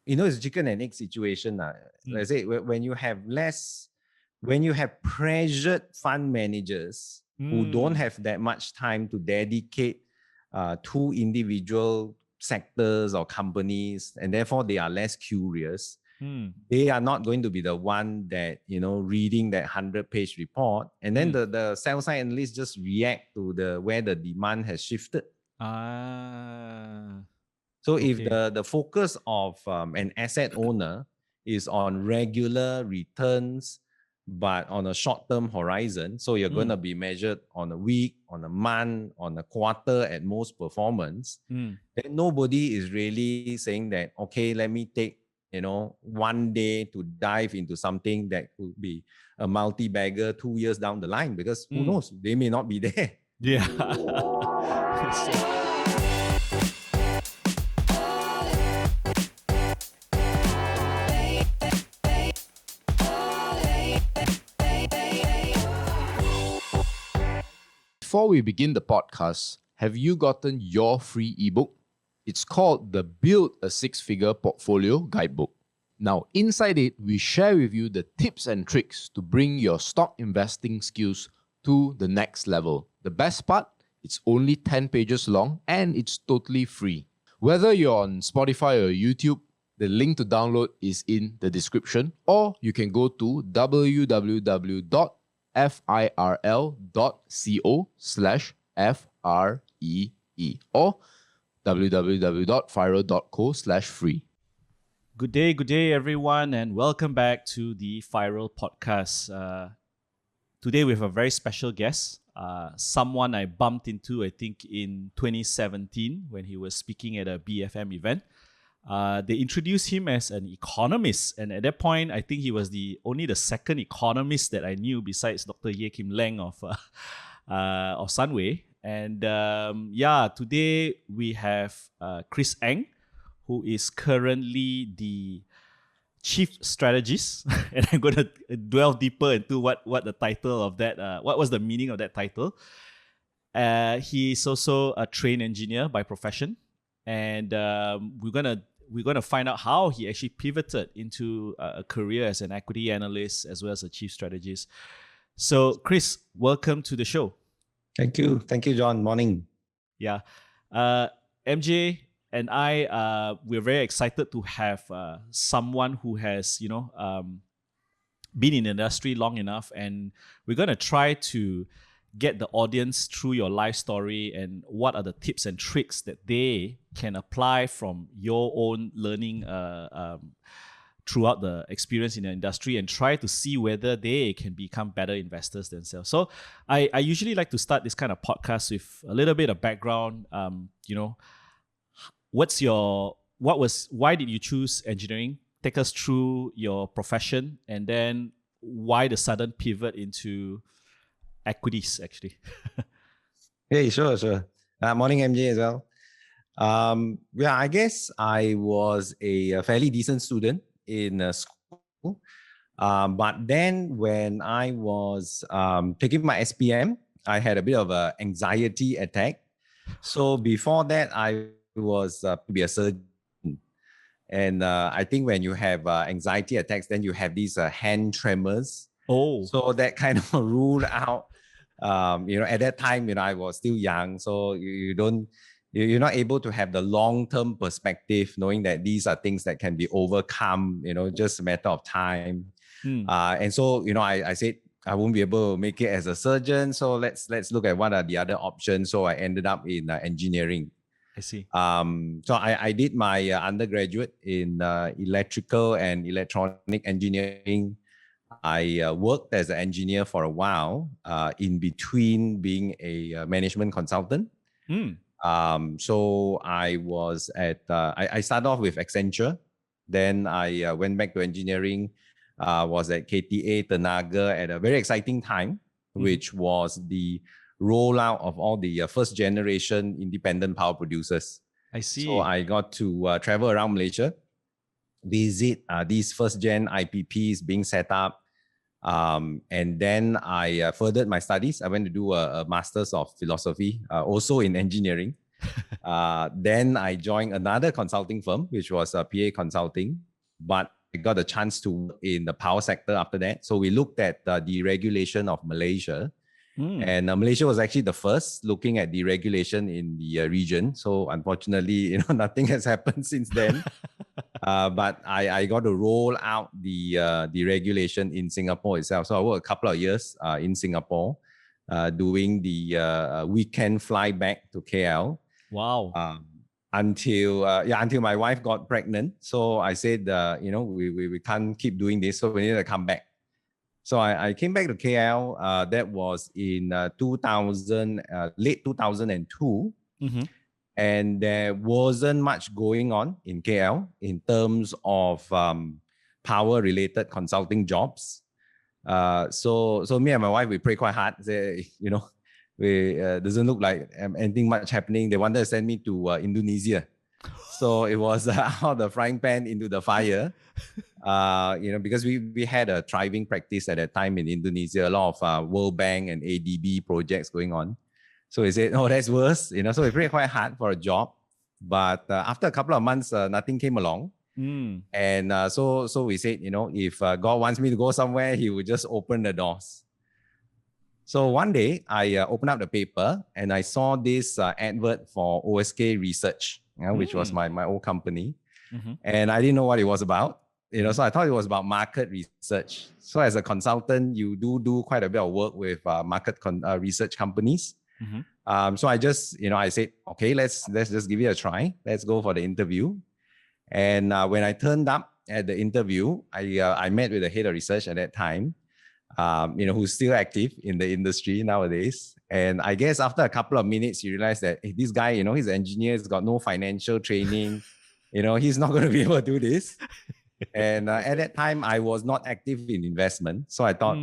it's chicken and egg situation. Let's say when you have pressured fund managers who don't have that much time to dedicate to individual sectors or companies, and therefore they are less curious. They are not going to be the one that, reading that 100-page report. And then the sell-side analysts just react to where the demand has shifted. So if the focus of an asset owner is on regular returns, but on a short-term horizon, so you're going to be measured on a week, on a month, on a quarter at most performance, then nobody is really saying that, okay, let me take, one day to dive into something that could be a multi-bagger 2 years down the line, because who knows, they may not be there. Yeah. Before we begin the podcast, have you gotten your free ebook? It's called the Build a Six-Figure Portfolio Guidebook. Now, inside it, we share with you the tips and tricks to bring your stock investing skills to the next level. The best part, it's only 10 pages long and it's totally free. Whether you're on Spotify or YouTube, the link to download is in the description, or you can go to www.firl.co/free or www.firl.co/free. Good day, everyone, and welcome back to the FIRL podcast. Today we have a very special guest, someone I bumped into, I think, in 2017 when he was speaking at a BFM event. They introduced him as an economist, and at that point, I think he was only the second economist that I knew besides Dr. Ye Kim Leng of Sunway. And today we have Chris Eng, who is currently the chief strategist, and I'm going to delve deeper into what the title of that, what was the meaning of that title. He is also a trained engineer by profession, and we're gonna find out how he actually pivoted into a career as an equity analyst as well as a chief strategist. So, Chris, welcome to the show. Thank you, John. Morning. Yeah, MJ and I, we're very excited to have someone who has, been in the industry long enough, and we're going to try to get the audience through your life story and what are the tips and tricks that they can apply from your own learning throughout the experience in the industry, and try to see whether they can become better investors themselves. So I usually like to start this kind of podcast with a little bit of background. Why did you choose engineering? Take us through your profession, and then why the sudden pivot into equities, actually. Hey, sure. Morning, MJ, as well. I guess I was a fairly decent student in school. But then when I was taking my SPM, I had a bit of an anxiety attack. So before that, I was to be a surgeon. And I think when you have anxiety attacks, then you have these hand tremors. Oh. So that kind of ruled out. At that time, I was still young. So you're not able to have the long-term perspective, knowing that these are things that can be overcome, just a matter of time. And so, I said, I won't be able to make it as a surgeon. So let's look at what are the other options. So I ended up in engineering. I see. So I did my undergraduate in electrical and electronic engineering. I worked as an engineer for a while, in between being a management consultant. So I was I started off with Accenture. Then I went back to engineering, was at KTA Tenaga at a very exciting time, which was the rollout of all the first generation independent power producers. I see. So I got to travel around Malaysia, visit these first gen IPPs being set up. And then I furthered my studies. I went to do a master's of philosophy, also in engineering. Then I joined another consulting firm, which was PA Consulting, but I got a chance to work in the power sector after that. So we looked at the deregulation of Malaysia. And Malaysia was actually the first looking at deregulation in the region. So unfortunately, nothing has happened since then. But I got to roll out the deregulation in Singapore itself. So I worked a couple of years in Singapore, doing the weekend fly back to KL. Wow. Until my wife got pregnant. So I said, we can't keep doing this. So we need to come back. So I came back to KL. That was in late 2002. And there wasn't much going on in KL in terms of power-related consulting jobs. So me and my wife, we pray quite hard. Say, we doesn't look like anything much happening. They wanted to send me to Indonesia. So it was out of the frying pan into the fire. Because we had a thriving practice at that time in Indonesia, a lot of World Bank and ADB projects going on. So we said, oh, that's worse. So we prayed quite hard for a job. But after a couple of months, nothing came along. And so we said, if God wants me to go somewhere, he would just open the doors. So one day I opened up the paper and I saw this advert for OSK Research, which was my old company. And I didn't know what it was about. So I thought it was about market research. So as a consultant, you do quite a bit of work with market research companies. So I just, I said, okay, let's just give it a try. Let's go for the interview. And when I turned up at the interview, I met with the head of research at that time, who's still active in the industry nowadays. And I guess after a couple of minutes, you realize that this guy, he's an engineer, he's got no financial training. He's not going to be able to do this. And at that time, I was not active in investment. So I thought,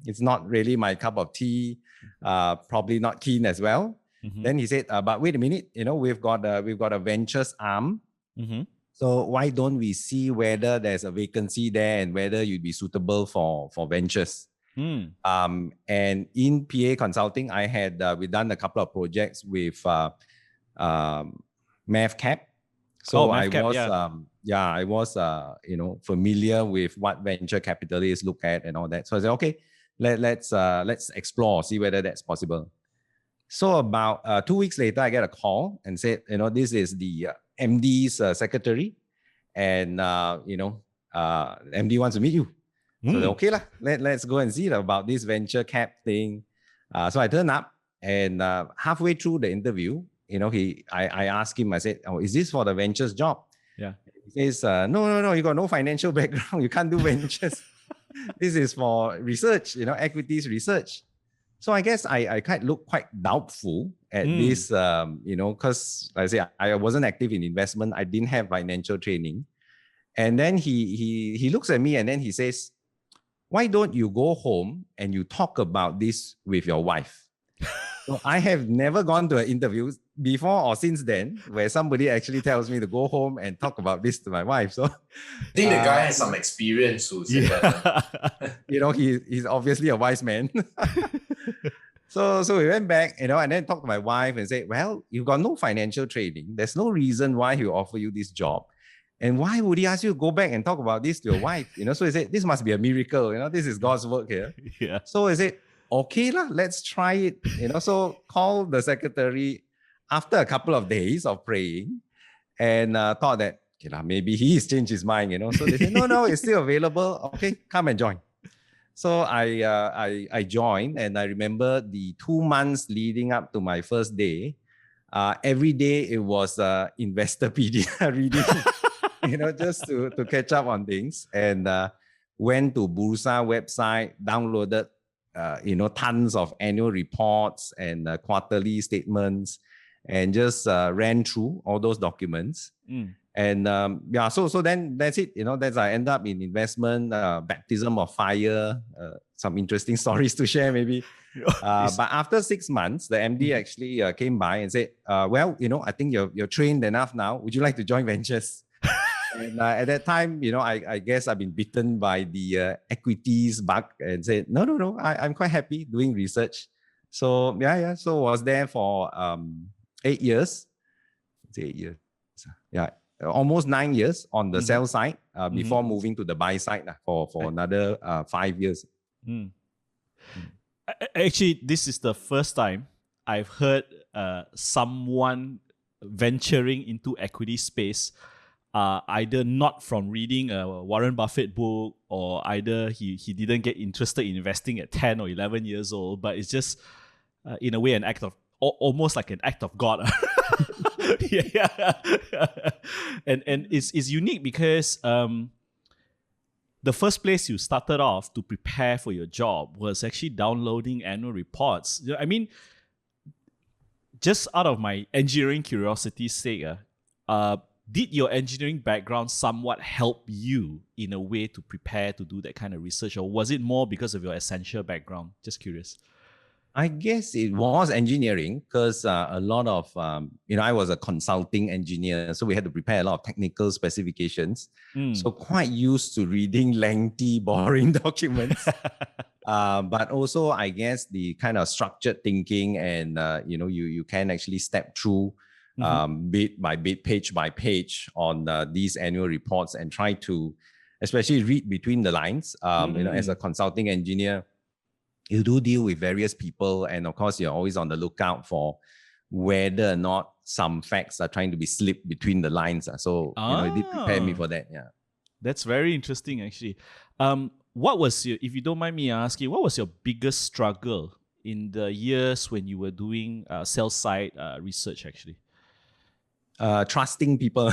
it's not really my cup of tea, probably not keen as well. Then he said, but wait a minute, we've got a ventures arm. So why don't we see whether there's a vacancy there and whether you'd be suitable for ventures? And in PA Consulting, I had we done a couple of projects with MavCap. So I was familiar with what venture capitalists look at and all that. So I said, okay, let's explore, see whether that's possible. So about 2 weeks later, I get a call and said, this is the MD's secretary, and MD wants to meet you. So okay lah, let's go and see about this venture cap thing. So I turned up, and halfway through the interview, I asked him, I said, oh, is this for the ventures job? Yeah. He says, no, you got no financial background. You can't do ventures. This is for research, equities research. So I guess I look quite doubtful at this, because like I say, I wasn't active in investment. I didn't have financial training. And then he looks at me and then he says, why don't you go home and you talk about this with your wife? So I have never gone to an interview before or since then where somebody actually tells me to go home and talk about this to my wife. So I think the guy has some experience who said that. He's obviously a wise man. So we went back, and then talked to my wife and said, well, you've got no financial training. There's no reason why he'll offer you this job. And why would he ask you to go back and talk about this to your wife? So he said, this must be a miracle. This is God's work here. Yeah. So I said, okay lah, let's try it. So called the secretary after a couple of days of praying, and thought that okay lah, maybe he's changed his mind. So they said, no, it's still available. Okay, come and join. So I joined, and I remember the 2 months leading up to my first day. Every day it was Investopedia reading, just to catch up on things, and went to Bursa website, downloaded tons of annual reports and quarterly statements, and just ran through all those documents. And so then that's it. That's I end up in investment, baptism of fire, some interesting stories to share maybe. But after 6 months, the MD actually came by and said, well, I think you're trained enough now. Would you like to join ventures? And at that time, I guess I've been bitten by the equities bug and said, no, I'm quite happy doing research. So so was there for 8 years. It's 8 years. Yeah, almost 9 years on the sell side before moving to the buy side for another 5 years. Actually, this is the first time I've heard someone venturing into equity space, either not from reading a Warren Buffett book, or either he didn't get interested in investing at 10 or 11 years old, but it's just in a way an act of almost like an act of God. Yeah. And it's unique because the first place you started off to prepare for your job was actually downloading annual reports. I mean, just out of my engineering curiosity's sake, did your engineering background somewhat help you in a way to prepare to do that kind of research, or was it more because of your essential background? Just curious. I guess it was engineering because a lot of, I was a consulting engineer, so we had to prepare a lot of technical specifications. So quite used to reading lengthy, boring documents. But also, I guess the kind of structured thinking and, you can actually step through bit by bit, page by page on these annual reports and try to especially read between the lines. As a consulting engineer, you do deal with various people, and of course, you're always on the lookout for whether or not some facts are trying to be slipped between the lines. So it did prepare me for that. Yeah, that's very interesting, actually. What was your, if you don't mind me asking, what was your biggest struggle in the years when you were doing sell side research? Actually, trusting people.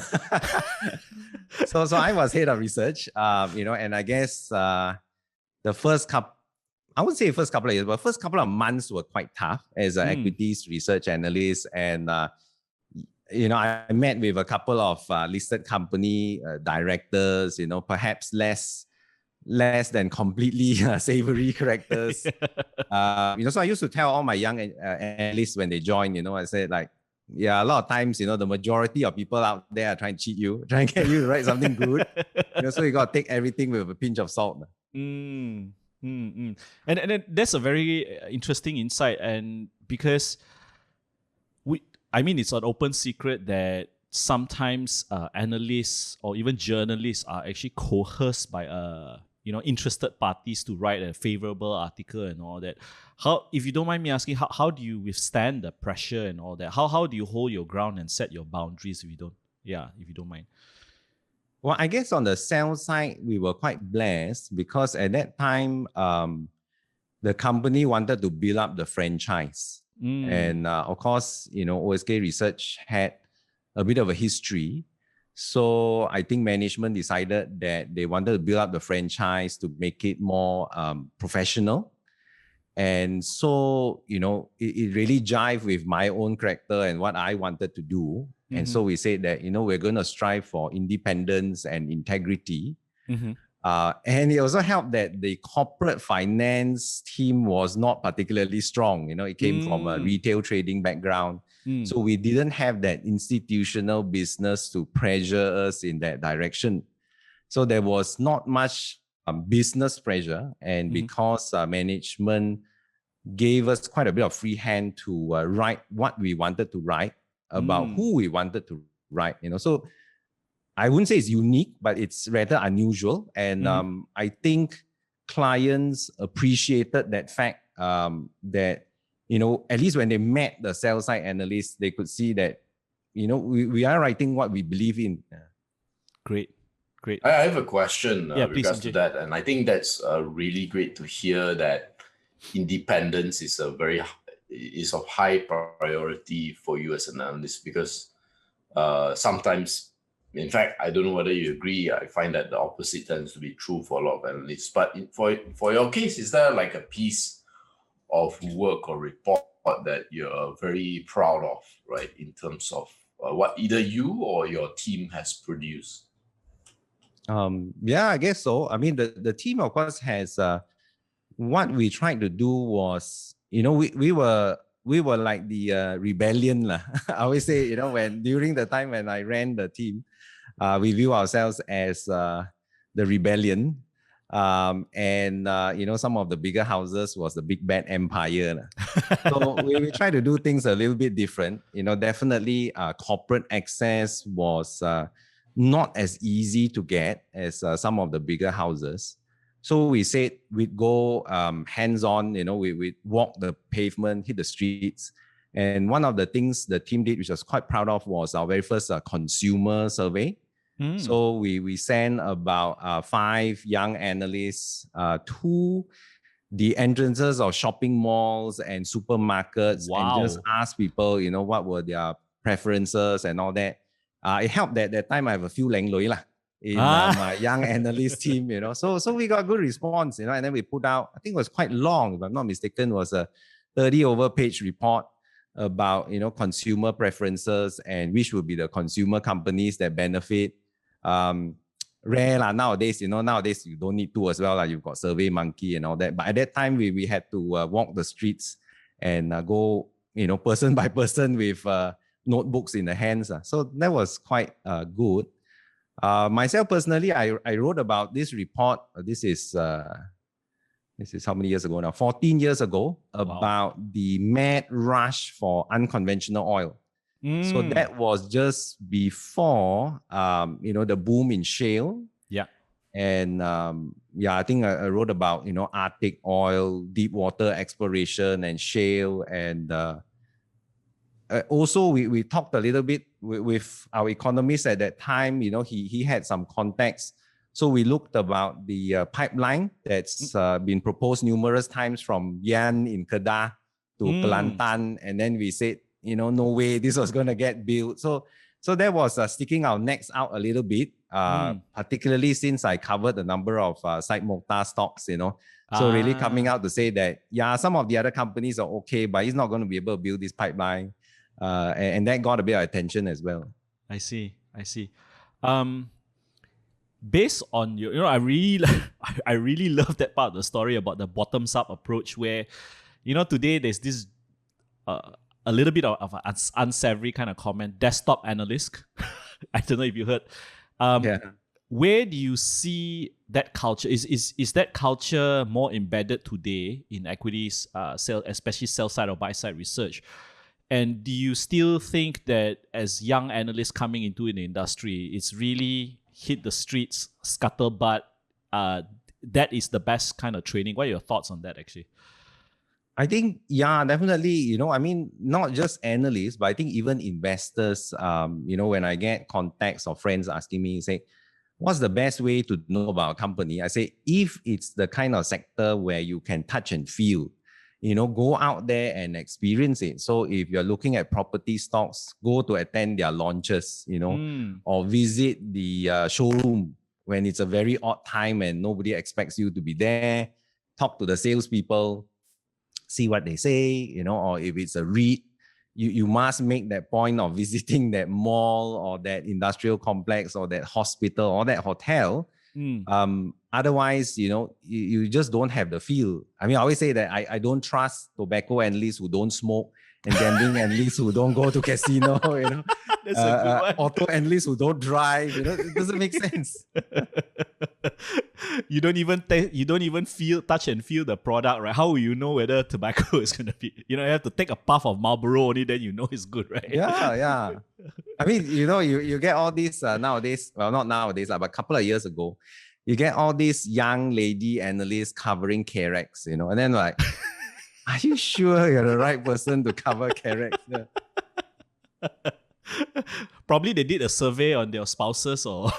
So I was head of research. And I guess the first couple. I wouldn't say first couple of years, but first couple of months were quite tough as an equities research analyst. And, I met with a couple of listed company directors, perhaps less than completely savory characters. So I used to tell all my young analysts when they join, I said like, yeah, a lot of times, the majority of people out there are trying to cheat you, trying to get you to write something good. So you got to take everything with a pinch of salt. And that's a very interesting insight, and because it's an open secret that sometimes analysts or even journalists are actually coerced by interested parties to write a favorable article and all that. How, if you don't mind me asking, how do you withstand the pressure and all that? How do you hold your ground and set your boundaries if you don't mind? Well, I guess on the sales side, we were quite blessed because at that time, the company wanted to build up the franchise. And of course, OSK Research had a bit of a history. So I think management decided that they wanted to build up the franchise to make it more professional. And so, it really jived with my own character and what I wanted to do. And so we said that, we're going to strive for independence and integrity. And it also helped that the corporate finance team was not particularly strong. It came from a retail trading background. So we didn't have that institutional business to pressure us in that direction. So there was not much business pressure. And because management gave us quite a bit of free hand to write what we wanted to write, about who we wanted to write, So I wouldn't say it's unique, but it's rather unusual. And I think clients appreciated that fact that, at least when they met the sell side analysts, they could see that, we are writing what we believe in. Great. I have a question with regards to that. And I think that's really great to hear that independence is of high priority for you as an analyst, because sometimes, in fact, I don't know whether you agree, I find that the opposite tends to be true for a lot of analysts. But for your case, is there like a piece of work or report that you're very proud of, right, in terms of what either you or your team has produced? Yeah, I guess so. I mean, the team, of course, has what we tried to do was, we were like the rebellion. I always say, during the time when I ran the team, we view ourselves as the rebellion. And some of the bigger houses was the big bad empire. So we try to do things a little bit different. Definitely corporate access was not as easy to get as some of the bigger houses. So we said we'd go hands-on, we'd walk the pavement, hit the streets. And one of the things the team did, which I was quite proud of, was our very first consumer survey. So we sent about 5 young analysts to the entrances of shopping malls and supermarkets and just ask people, what were their preferences and all that. It helped that time I have a few leng loi lah in my young analyst team, So we got good response, and then we put out, I think it was quite long, if I'm not mistaken, it was a 30-over-page report about, consumer preferences and which would be the consumer companies that benefit. Rare lah nowadays, nowadays you don't need to as well. You've got Survey Monkey and all that. But at that time, we had to walk the streets and go, person by person with notebooks in the hands. So that was quite good. Myself personally, I wrote about this report. This is how many years ago now? 14 years ago, about the mad rush for unconventional oil. So that was just before, the boom in shale. Yeah. And I think I wrote about, Arctic oil, deep water exploration and shale. And also we talked a little bit with our economist at that time. He had some contacts. So we looked about the pipeline that's been proposed numerous times from Yan in Kedah to Kelantan. And then we said, no way this was going to get built. So that was sticking our necks out a little bit, particularly since I covered a number of Syed Mokhtar stocks, So really coming out to say that, some of the other companies are okay, but he's not going to be able to build this pipeline. And that got a bit of attention as well. I see. Based on your, I really love that part of the story about the bottoms-up approach where, today there's this a little bit of an unsavory kind of comment, desktop analyst. I don't know if you heard. Where do you see that culture? Is that culture more embedded today in equities, especially sell-side or buy-side research? And do you still think that as young analysts coming into an industry, it's really hit the streets, scuttlebutt, that is the best kind of training? What are your thoughts on that actually? I think, definitely, not just analysts, but I think even investors, when I get contacts or friends asking me, say, what's the best way to know about a company? I say, if it's the kind of sector where you can touch and feel, go out there and experience it. So if you're looking at property stocks, go to attend their launches, or visit the showroom when it's a very odd time and nobody expects you to be there. Talk to the salespeople, see what they say, or if it's a REIT, you must make that point of visiting that mall or that industrial complex or that hospital or that hotel. Otherwise, you just don't have the feel. I always say that I don't trust tobacco analysts who don't smoke and gambling analysts who don't go to casino, That's a good one. Auto analysts who don't drive, it doesn't make sense. You don't even touch and feel the product, right? How will you know whether tobacco is going to be, you have to take a puff of Marlboro only, then you know it's good, right? Yeah. You get all these nowadays, well, not nowadays, but a couple of years ago, you get all these young lady analysts covering Carex, and then like, are you sure you're the right person to cover Carex? Probably they did a survey on their spouses or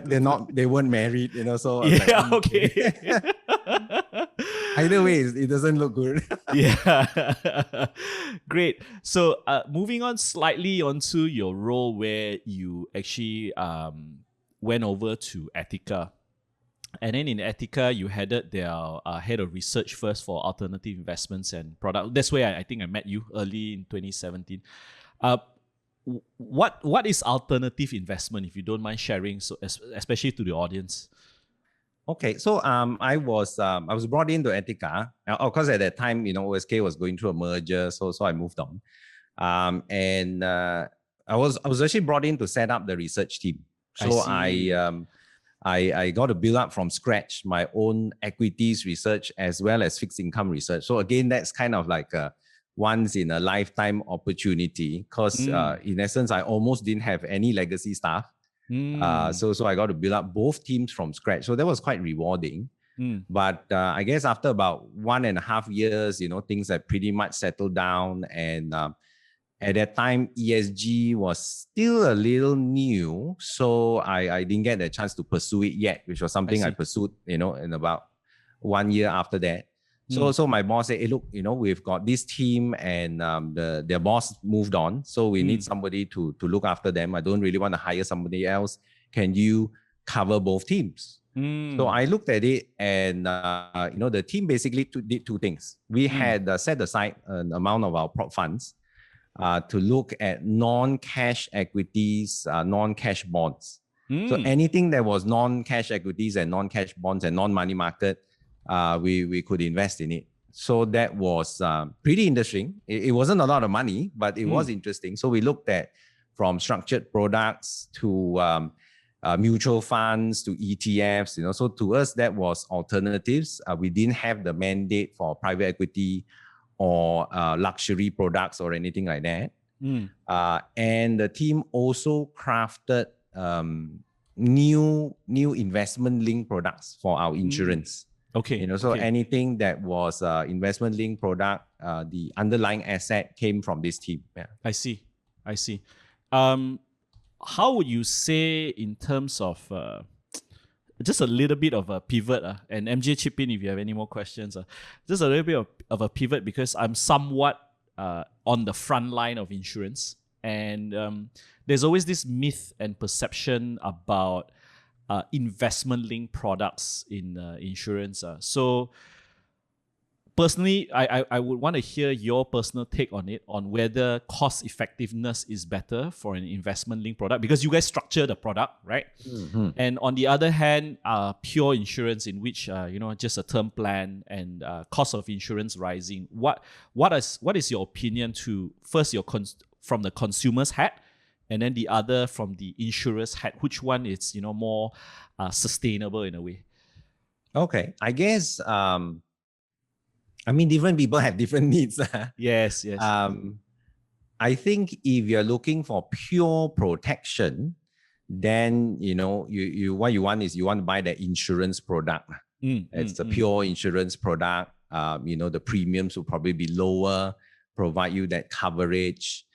they weren't married, so okay. Either way, it doesn't look good. Great. So moving on slightly onto your role where you actually went over to Etiqa. And then in Etiqa, you headed their head of research first for alternative investments and product. That's where I think I met you early in 2017. What is alternative investment, if you don't mind sharing, so especially to the audience? Okay, so I was brought into Etiqa. Of course, at that time, OSK was going through a merger, so I moved on. I was actually brought in to set up the research team. So I I got to build up from scratch my own equities research as well as fixed income research. So again, that's kind of like a once in a lifetime opportunity because in essence, I almost didn't have any legacy staff. So I got to build up both teams from scratch. So that was quite rewarding. But I guess after about 1.5 years, things had pretty much settled down. And at that time, ESG was still a little new. So I didn't get the chance to pursue it yet, which was something I pursued, in about 1 year after that. So my boss said, hey, look, we've got this team and their boss moved on. So we need somebody to look after them. I don't really want to hire somebody else. Can you cover both teams? So I looked at it and, the team basically did two things. We had set aside an amount of our prop funds to look at non-cash equities, non-cash bonds. So anything that was non-cash equities and non-cash bonds and non-money market, we could invest in it. So that was pretty interesting. It wasn't a lot of money, but it was interesting. So we looked at from structured products to mutual funds to ETFs. So to us, that was alternatives. We didn't have the mandate for private equity or luxury products or anything like that. And the team also crafted new investment-linked products for our insurance. Okay. So anything that was investment-linked product, the underlying asset came from this team. Yeah. I see. How would you say in terms of just a little bit of a pivot, and MJ chip in if you have any more questions. Just a little bit of a pivot because I'm somewhat on the front line of insurance, and there's always this myth and perception about investment-linked products in insurance. So personally, I would want to hear your personal take on it, on whether cost effectiveness is better for an investment-linked product, because you guys structure the product, right? And on the other hand, pure insurance in which, just a term plan and cost of insurance rising. What is your opinion to, first, from the consumer's hat, and then the other from the insurer's hat? Which one is, more sustainable in a way? Okay, I guess... different people have different needs. Yes. I think if you're looking for pure protection, then, you what you want is you want to buy the insurance product. It's a pure insurance product. The premiums will probably be lower, provide you that coverage.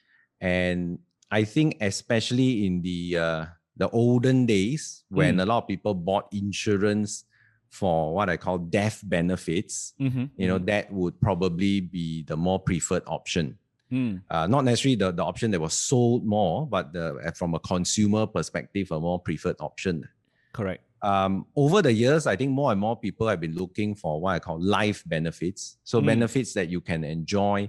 And I think especially in the olden days, when a lot of people bought insurance for what I call death benefits, that would probably be the more preferred option. Not necessarily the option that was sold more, but from a consumer perspective, a more preferred option. Correct. Over the years, I think more and more people have been looking for what I call life benefits. So benefits that you can enjoy,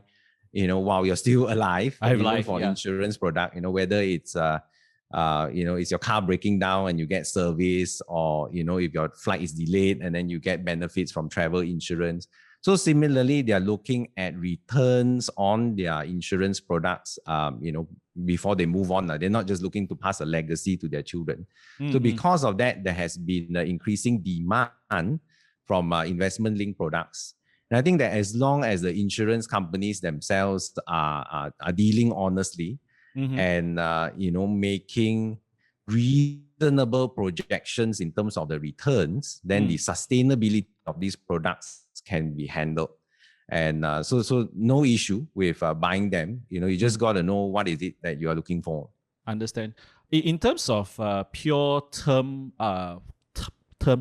while you're still alive. Insurance product, whether it's is your car breaking down and you get service, or if your flight is delayed and then you get benefits from travel insurance. So similarly, they are looking at returns on their insurance products, before they move on. They're not just looking to pass a legacy to their children. So because of that, there has been an increasing demand from investment-linked products. And I think that as long as the insurance companies themselves are dealing honestly, and making reasonable projections in terms of the returns, then the sustainability of these products can be handled. And so no issue with buying them. You just got to know what is it that you are looking for. Understand. In terms of pure term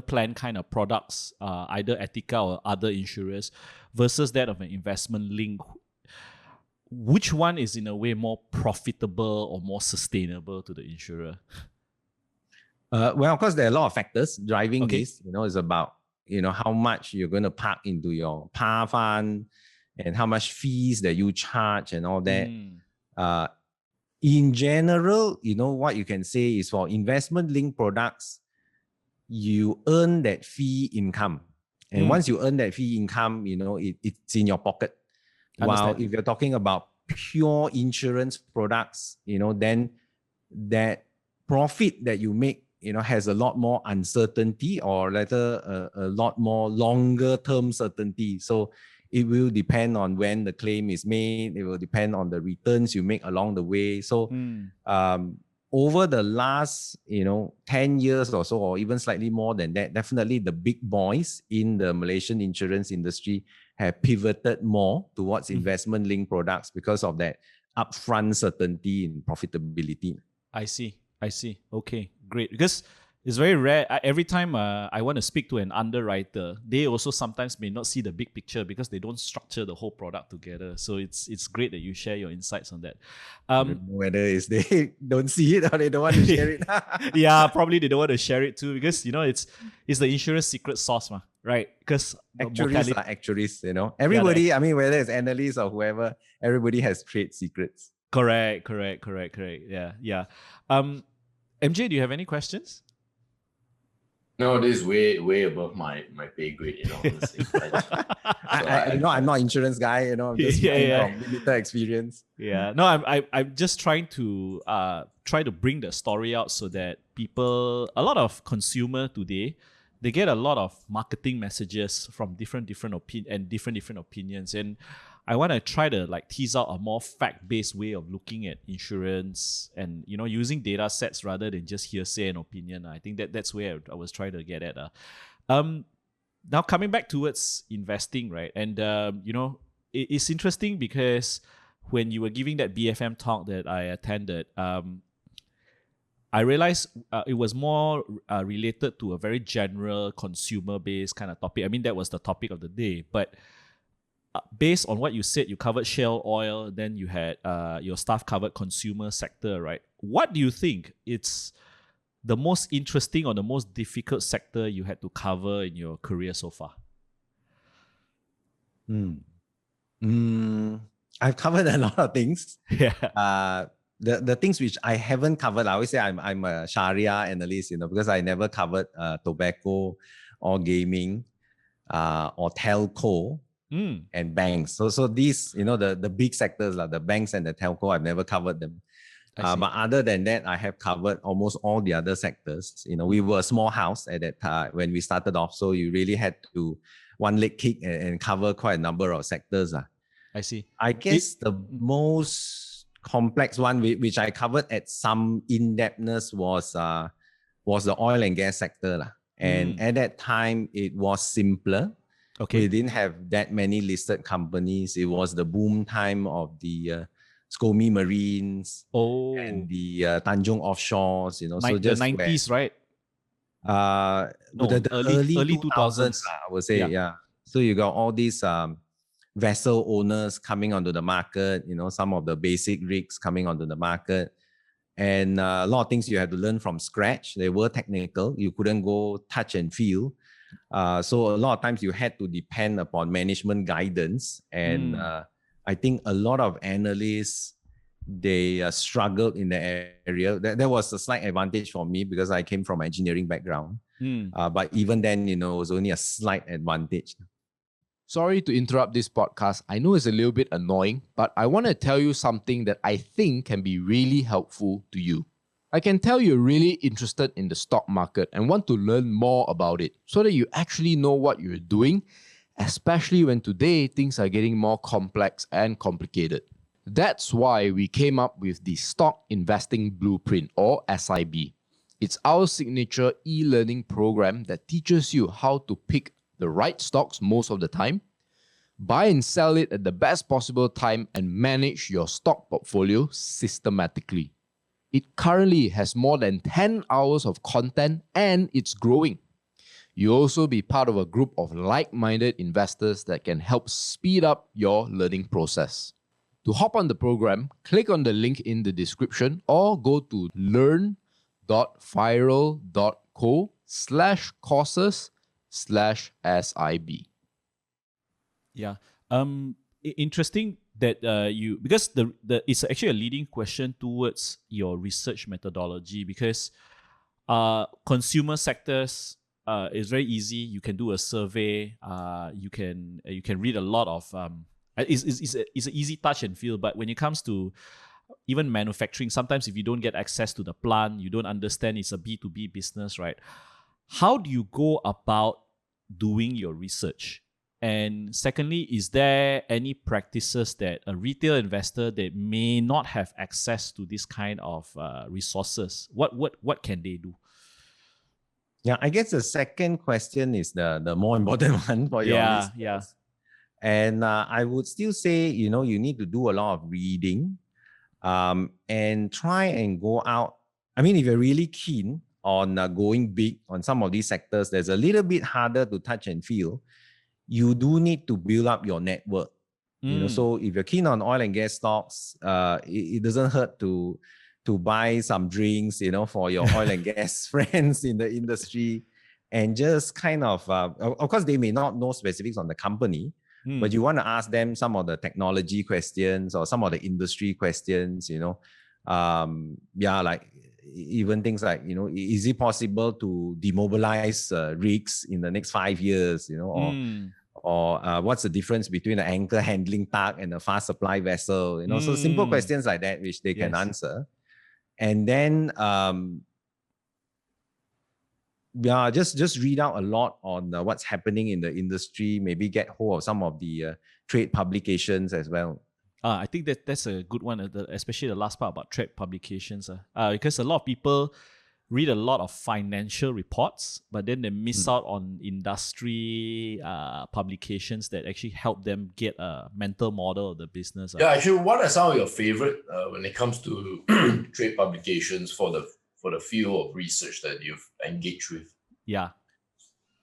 plan kind of products, either Etiqa or other insurers, versus that of an investment link, which one is in a way more profitable or more sustainable to the insurer? Well, of course, there are a lot of factors driving this. It's about, how much you're going to park into your PAR fund and how much fees that you charge and all that. In general, what you can say is for investment-linked products, you earn that fee income. And once you earn that fee income, it's in your pocket. While if you're talking about pure insurance products, then that profit that you make has a lot more uncertainty, or rather a lot more longer term certainty. So it will depend on when the claim is made. It will depend on the returns you make along the way. So over the last 10 years or so, or even slightly more than that, definitely the big boys in the Malaysian insurance industry have pivoted more towards investment linked products because of that upfront certainty in profitability. I see. Okay, great. Because it's very rare. Every time I want to speak to an underwriter, they also sometimes may not see the big picture because they don't structure the whole product together. So it's great that you share your insights on that. I don't know whether it's they don't see it or they don't want to share it. Yeah, probably they don't want to share it too, because it's the insurance secret sauce, right? Because actuaries are actuaries, Everybody, I mean, whether it's analysts or whoever, everybody has trade secrets. Correct. Yeah. MJ, do you have any questions? No, this is way above my pay grade, honestly. I'm not insurance guy, I'm just from limited experience. Yeah. No, I'm just trying to bring the story out so that a lot of consumer today, they get a lot of marketing messages from different opinions, and I want to try to tease out a more fact-based way of looking at insurance and using data sets rather than just hearsay and opinion. I think that's where I was trying to get at. Now coming back towards investing, right? And it's interesting because when you were giving that BFM talk that I attended, I realized it was more related to a very general consumer-based kind of topic. I mean, that was the topic of the day, but based on what you said, you covered shale oil, then you had your staff covered consumer sector, right? What do you think it's the most interesting or the most difficult sector you had to cover in your career so far? I've covered a lot of things. Yeah. The things which I haven't covered, I always say I'm a Sharia analyst, because I never covered tobacco or gaming or telco. And banks. So these, the big sectors, like the banks and the telco, I've never covered them. But other than that, I have covered almost all the other sectors. We were a small house at that time when we started off. So you really had to one leg kick and cover quite a number of sectors. I see. I guess the most complex one, which I covered at some in-depthness, was the oil and gas sector. And at that time, it was simpler. Okay. We didn't have that many listed companies. It was the boom time of the SCOMI Marines and the Tanjung Offshores, so just the 90s, right? The early 2000s, I would say, yeah. So you got all these vessel owners coming onto the market, some of the basic rigs coming onto the market. And a lot of things you had to learn from scratch. They were technical. You couldn't go touch and feel. So a lot of times you had to depend upon management guidance. And I think a lot of analysts, they struggled in the area. That was a slight advantage for me because I came from an engineering background. But even then, it was only a slight advantage. Sorry to interrupt this podcast. I know it's a little bit annoying, but I want to tell you something that I think can be really helpful to you. I can tell you're really interested in the stock market and want to learn more about it so that you actually know what you're doing, especially when today things are getting more complex and complicated. That's why we came up with the Stock Investing Blueprint, or SIB. It's our signature e-learning program that teaches you how to pick the right stocks most of the time, buy and sell it at the best possible time, and manage your stock portfolio systematically. It currently has more than 10 hours of content and it's growing. You'll also be part of a group of like-minded investors that can help speed up your learning process. To hop on the program, click on the link in the description or go to learn.firl.co/courses/SIB. Yeah. Interesting that because it's actually a leading question towards your research methodology, because consumer sectors is very easy. You can do a survey. You can read a lot of it's an easy touch and feel. But when it comes to even manufacturing, sometimes if you don't get access to the plant, you don't understand it's a B2B business, right? How do you go about doing your research? And secondly, is there any practices that a retail investor that may not have access to this kind of resources, what can they do? Yeah, I guess the second question is the more important one for your listeners. Yeah. And I would still say, you need to do a lot of reading and try and go out. I mean, if you're really keen on going big on some of these sectors, there's a little bit harder to touch and feel. You do need to build up your network. So if you're keen on oil and gas stocks, it doesn't hurt to buy some drinks, for your oil and gas friends in the industry, and just kind of course, they may not know specifics on the company, but you want to ask them some of the technology questions or some of the industry questions, like even things like, is it possible to demobilize rigs in the next 5 years, or what's the difference between an anchor handling tug and a fast supply vessel, so simple questions like that, which they can answer. And then, just read out a lot on what's happening in the industry, maybe get hold of some of the trade publications as well. I think that's a good one, especially the last part about trade publications. Because a lot of people read a lot of financial reports, but then they miss out on industry publications that actually help them get a mental model of the business. Yeah, actually, what are some of your favorite when it comes to trade publications for the field of research that you've engaged with? Yeah,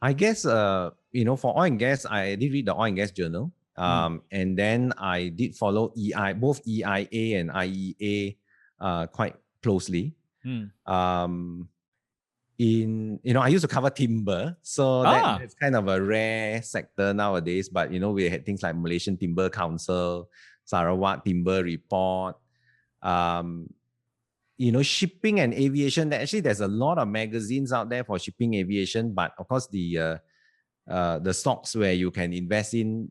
I guess for oil and gas, I did read the Oil and Gas Journal. And then I did follow both EIA and IEA quite closely. I used to cover timber, so that's kind of a rare sector nowadays. But we had things like Malaysian Timber Council, Sarawak Timber Report, shipping and aviation. Actually, there's a lot of magazines out there for shipping aviation, but of course the stocks where you can invest in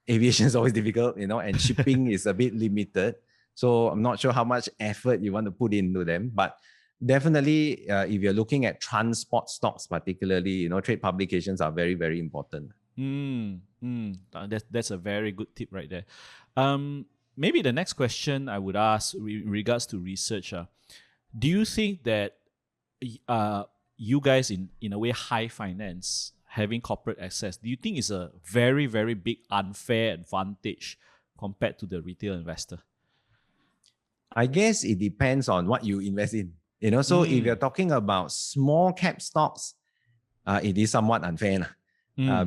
aviation is always difficult, and shipping is a bit limited. So I'm not sure how much effort you want to put into them, but definitely if you're looking at transport stocks particularly, trade publications are very, very important. That's a very good tip right there. Maybe the next question I would ask in regards to research, do you think that you guys in a way high finance, having corporate access, do you think is a very, very big unfair advantage compared to the retail investor? I guess it depends on what you invest in. So if you're talking about small cap stocks, it is somewhat unfair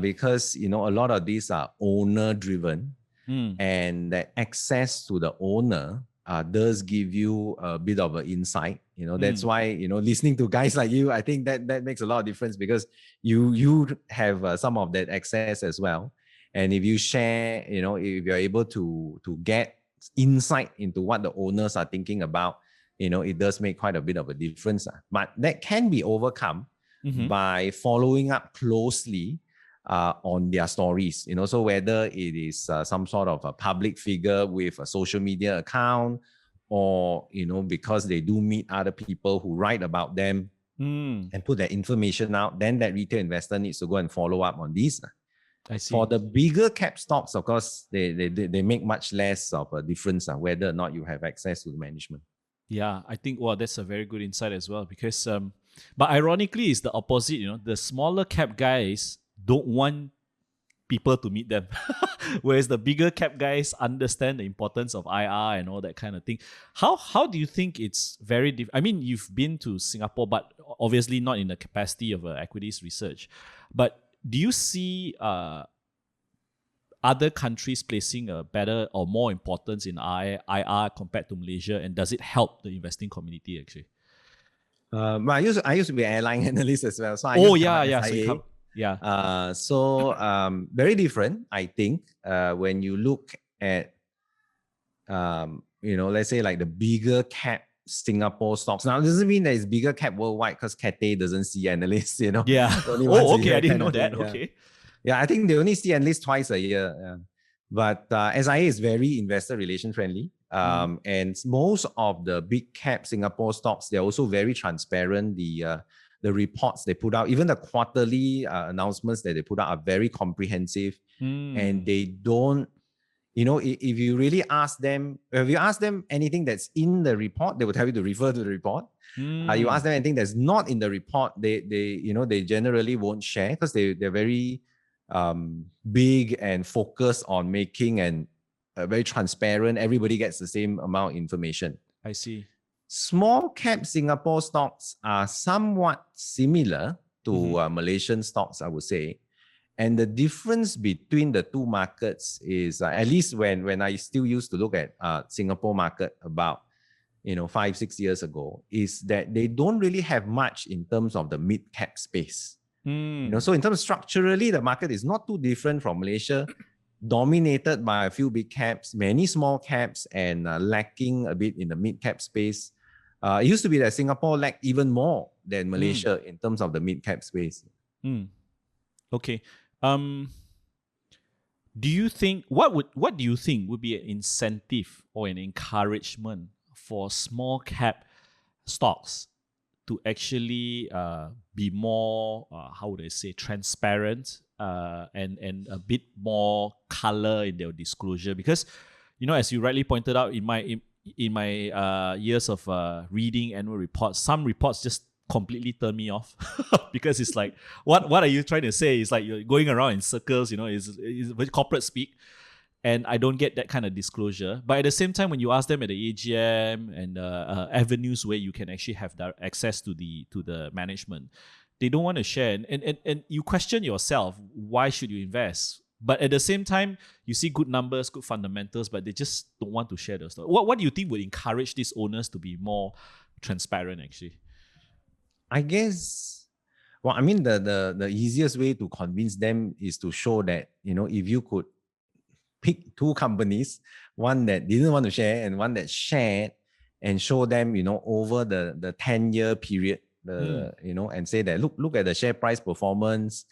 because a lot of these are owner driven, and that access to the owner does give you a bit of an insight. That's why listening to guys like you, I think that makes a lot of difference, because you have some of that access as well. And if you share, if you're able to get insight into what the owners are thinking about, it does make quite a bit of a difference. But that can be overcome by following up closely on their stories. So whether it is some sort of a public figure with a social media account, or because they do meet other people who write about them and put that information out, then that retail investor needs to go and follow up on these. I see. For the bigger cap stocks, of course, they make much less of a difference whether or not you have access to the management. Yeah, I think that's a very good insight as well, because but ironically it's the opposite. The smaller cap guys don't want people to meet them, whereas the bigger cap guys understand the importance of IR and all that kind of thing. How do you think it's very different? I mean, you've been to Singapore, but obviously not in the capacity of equities research. But do you see other countries placing a better or more importance in IR compared to Malaysia, and does it help the investing community actually? But I used to be an airline analyst as well. So very different, I think, when you look at let's say like the bigger cap Singapore stocks. Now, it doesn't mean that it's bigger cap worldwide, because Cathay doesn't see analysts, Yeah. Okay, I didn't know that. Okay. Yeah, I think they only see analysts twice a year. But SIA is very investor relation friendly. And most of the big cap Singapore stocks, they're also very transparent. The reports they put out, even the quarterly announcements that they put out are very comprehensive. And they don't, if you really ask them, if you ask them anything that's in the report, they will tell you to refer to the report. You ask them anything that's not in the report, they generally won't share because they're very big and focused on making and very transparent. Everybody gets the same amount of information. I see. Small cap Singapore stocks are somewhat similar to Malaysian stocks, I would say. And the difference between the two markets is, at least when I still used to look at Singapore market about 5-6 years ago, is that they don't really have much in terms of the mid cap space. So in terms of structurally, the market is not too different from Malaysia, dominated by a few big caps, many small caps, and lacking a bit in the mid cap space. It used to be that Singapore lacked even more than Malaysia in terms of the mid cap space. Okay. Do you think what do you think would be an incentive or an encouragement for small cap stocks to actually be more how would I say transparent and a bit more color in their disclosure? Because as you rightly pointed out, in my years of reading annual reports, some reports just completely turn me off because it's like, what are you trying to say? It's like you're going around in circles, it's very corporate speak, and I don't get that kind of disclosure. But at the same time, when you ask them at the AGM and avenues where you can actually have access to the management, they don't want to share, and you question yourself, why should you invest? But at the same time, you see good numbers, good fundamentals, but they just don't want to share those stuff. What do you think would encourage these owners to be more transparent actually? I guess, well, I mean, the easiest way to convince them is to show that, if you could pick two companies, one that didn't want to share and one that shared, and show them, over the 10-year period, and say that, look at the share price performance,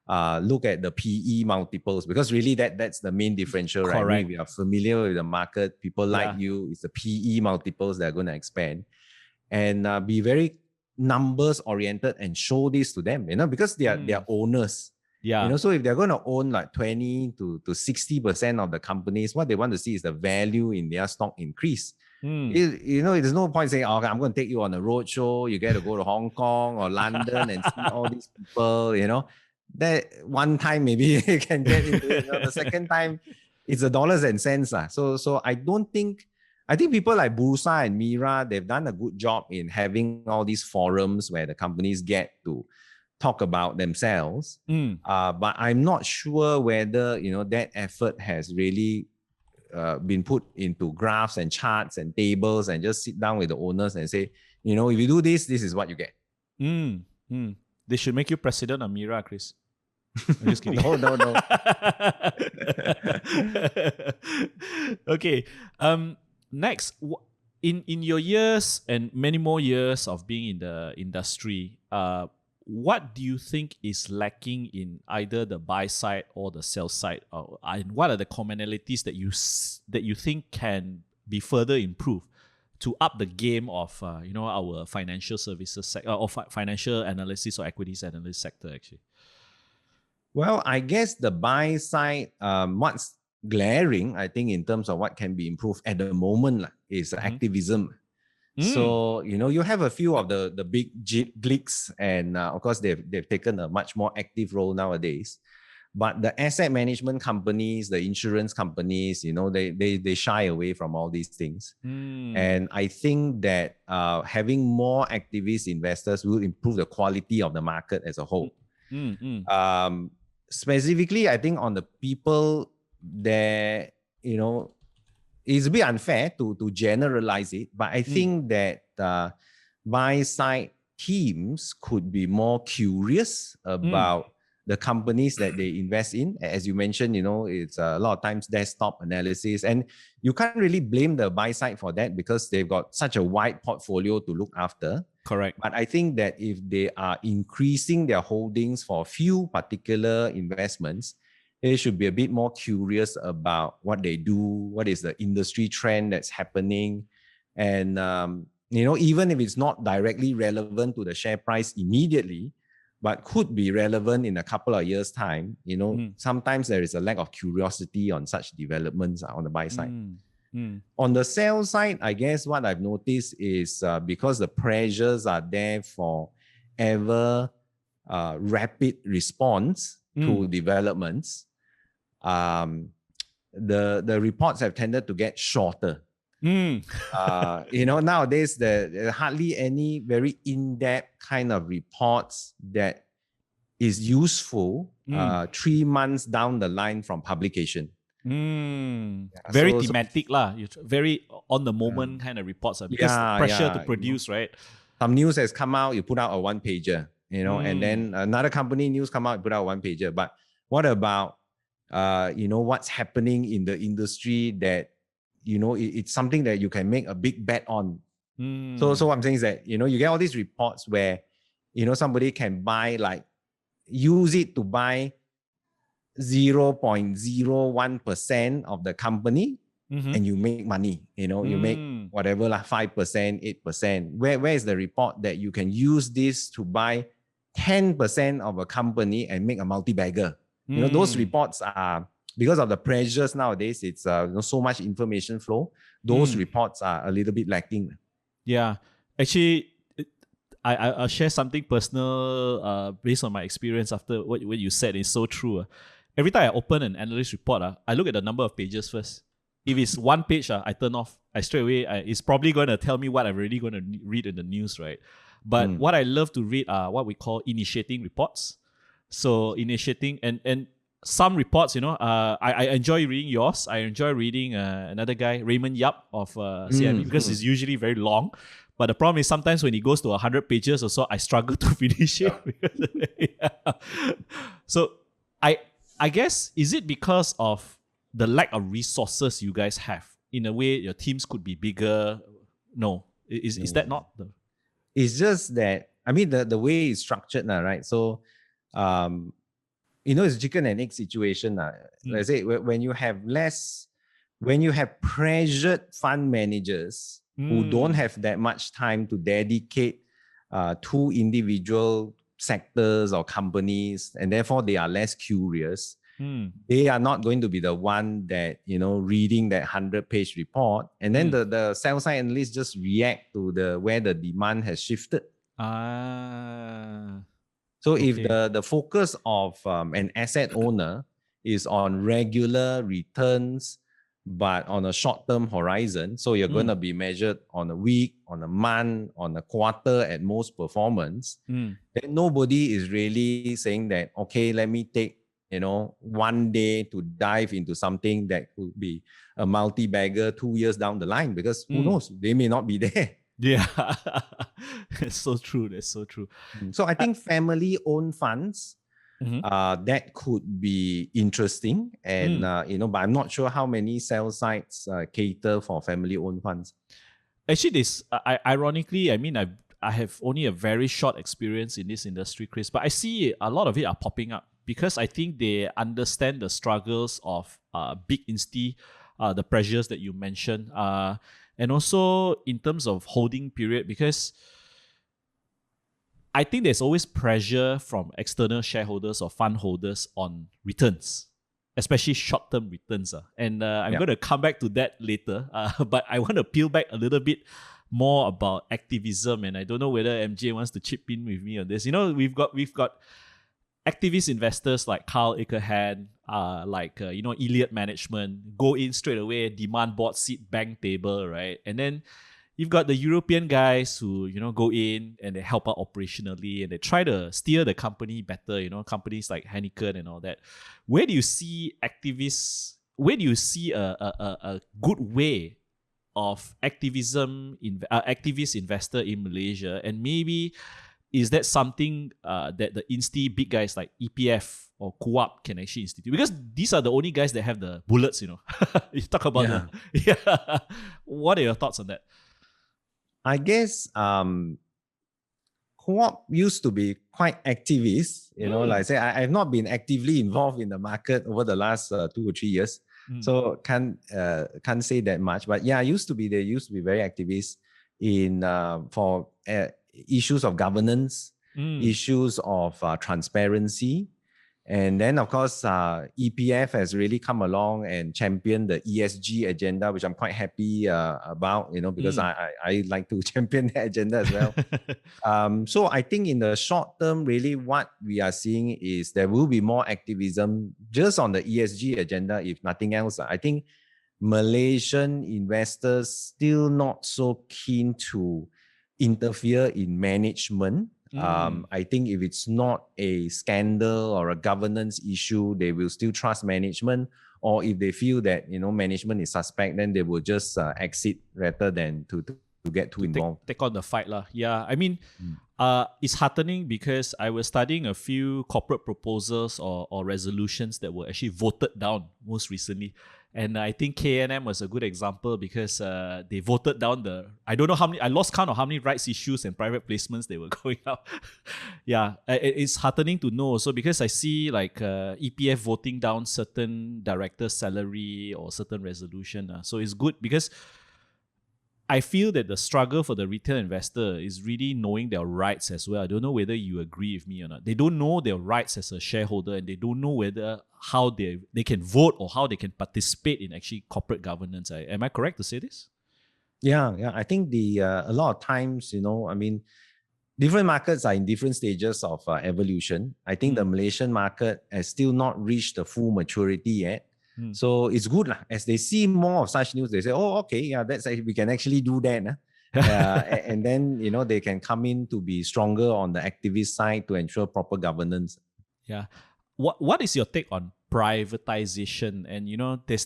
look at the PE multiples, because really that's the main differential, right? I mean, we are familiar with the market, people like you, it's the PE multiples that are going to expand, and be very numbers oriented and show this to them, because they are owners. So if they're going to own like 20 to 60% of the companies, what they want to see is the value in their stock increase. There's no point saying, okay, I'm going to take you on a road show, you get to go to Hong Kong or London and see all these people, that one time maybe you can get into it. The second time it's the dollars and cents. So I think people like Bursa and Mira, they've done a good job in having all these forums where the companies get to talk about themselves. But I'm not sure whether, that effort has really been put into graphs and charts and tables and just sit down with the owners and say, if you do this, this is what you get. They should make you president of Mira, Chris. I'm just kidding. No. Okay. Next, in your years and many more years of being in the industry, what do you think is lacking in either the buy side or the sell side? And what are the commonalities that you think can be further improved to up the game of our financial services sector or financial analysis or equities analysis sector actually? Well, I guess the buy side, what's glaring, I think, in terms of what can be improved at the moment is activism. So, you have a few of the big GLICs, and of course, they've taken a much more active role nowadays. But the asset management companies, the insurance companies, they shy away from all these things. And I think that having more activist investors will improve the quality of the market as a whole. Specifically, I think on the people there, it's a bit unfair to generalize it, but I think that buy side teams could be more curious about the companies that they invest in. As you mentioned, it's a lot of times desktop analysis, and you can't really blame the buy side for that because they've got such a wide portfolio to look after. Correct. But I think that if they are increasing their holdings for a few particular investments, they should be a bit more curious about what they do, what is the industry trend that's happening. And, even if it's not directly relevant to the share price immediately, but could be relevant in a couple of years' time, sometimes there is a lack of curiosity on such developments on the buy side. On the sell side, I guess what I've noticed is because the pressures are there for ever rapid response to developments, the reports have tended to get shorter. Nowadays there are hardly any very in-depth kind of reports that is useful 3 months down the line from publication. Very thematic lah. Very on the moment kind of reports because pressure to produce, right? Some news has come out, you put out a 1-pager, and then another company news come out, you put out a 1-pager. But what about what's happening in the industry that it's something that you can make a big bet on. So what I'm saying is that you get all these reports where somebody can buy use it to buy 0.01% of the company, and you make money. You make whatever 5%, 8%. Where is the report that you can use this to buy 10% of a company and make a multi-bagger? Those reports are, because of the pressures nowadays, it's so much information flow. Those reports are a little bit lacking. Yeah, actually, I'll share something personal based on my experience after what you said. Is so true. Every time I open an analyst report, I look at the number of pages first. If it's 1 page, I turn off. I straight away, it's probably going to tell me what I'm really going to read in the news, right? But what I love to read are what we call initiating reports. So initiating and some reports, I enjoy reading yours. I enjoy reading another guy, Raymond Yap of CIB, because it's usually very long. But the problem is sometimes when it goes to 100 pages or so, I struggle to finish it. So I guess, is it because of the lack of resources you guys have? In a way, your teams could be bigger. No. Is that not the... It's just that, the way it's structured now, right? So, it's chicken and egg situation. Let's say when you have pressured fund managers who don't have that much time to dedicate to individual sectors or companies, and therefore they are less curious. They are not going to be the one that, reading that 100-page report. And then the sell side analysts just react to where the demand has shifted. So if the focus of an asset owner is on regular returns, but on a short-term horizon, so you're going to be measured on a week, on a month, on a quarter at most performance, then nobody is really saying that, okay, let me take 1 day to dive into something that could be a multi-bagger 2 years down the line, because who knows, they may not be there. Yeah, that's so true. That's so true. So I think family-owned funds, that could be interesting. And, but I'm not sure how many sell sites cater for family-owned funds. Actually, ironically, I have only a very short experience in this industry, Chris, but I see a lot of it are popping up because I think they understand the struggles of big insti, the pressures that you mentioned, and also in terms of holding period, because I think there's always pressure from external shareholders or fund holders on returns, especially short-term returns. And I'm going to come back to that later, but I want to peel back a little bit more about activism, and I don't know whether MJ wants to chip in with me on this. We've got activist investors like Carl Icahn, Elliott Management, go in straight away, demand board seat, bank table, right? And then you've got the European guys who, go in and they help out operationally and they try to steer the company better, companies like Heineken and all that. Where do you see activists, where do you see a good way of activist investor in Malaysia? And maybe is that something that the insti big guys like EPF or Co-op can actually institute? Because these are the only guys that have the bullets, You talk about What are your thoughts on that? I guess co-op used to be quite activist. Like I say, I've not been actively involved in the market over the last 2 or 3 years. So can't say that much. But yeah, they used to be very activist in for issues of governance, issues of transparency. And then, of course, EPF has really come along and championed the ESG agenda, which I'm quite happy about, because I like to champion that agenda as well. So I think in the short term, really what we are seeing is there will be more activism just on the ESG agenda, if nothing else. I think Malaysian investors still not so keen to interfere in management. I think if it's not a scandal or a governance issue, they will still trust management. Or if they feel that management is suspect, then they will just exit rather than to get too involved. Take on the fight lah. Yeah, I mean, it's heartening because I was studying a few corporate proposals or resolutions that were actually voted down most recently. And I think KNM was a good example because they voted down I don't know how many, I lost count of how many rights issues and private placements they were going out. Yeah, it's heartening to know also because I see like EPF voting down certain director's salary or certain resolution. So it's good because I feel that the struggle for the retail investor is really knowing their rights as well. I don't know whether you agree with me or not. They don't know their rights as a shareholder and they don't know whether how they can vote or how they can participate in actually corporate governance. Am I correct to say this? Yeah. I think a lot of times, different markets are in different stages of evolution. I think the Malaysian market has still not reached the full maturity yet. So it's good as they see more of such news. They say, "Oh, okay, yeah, we can actually do that." And then they can come in to be stronger on the activist side to ensure proper governance. Yeah, what is your take on privatization? And there's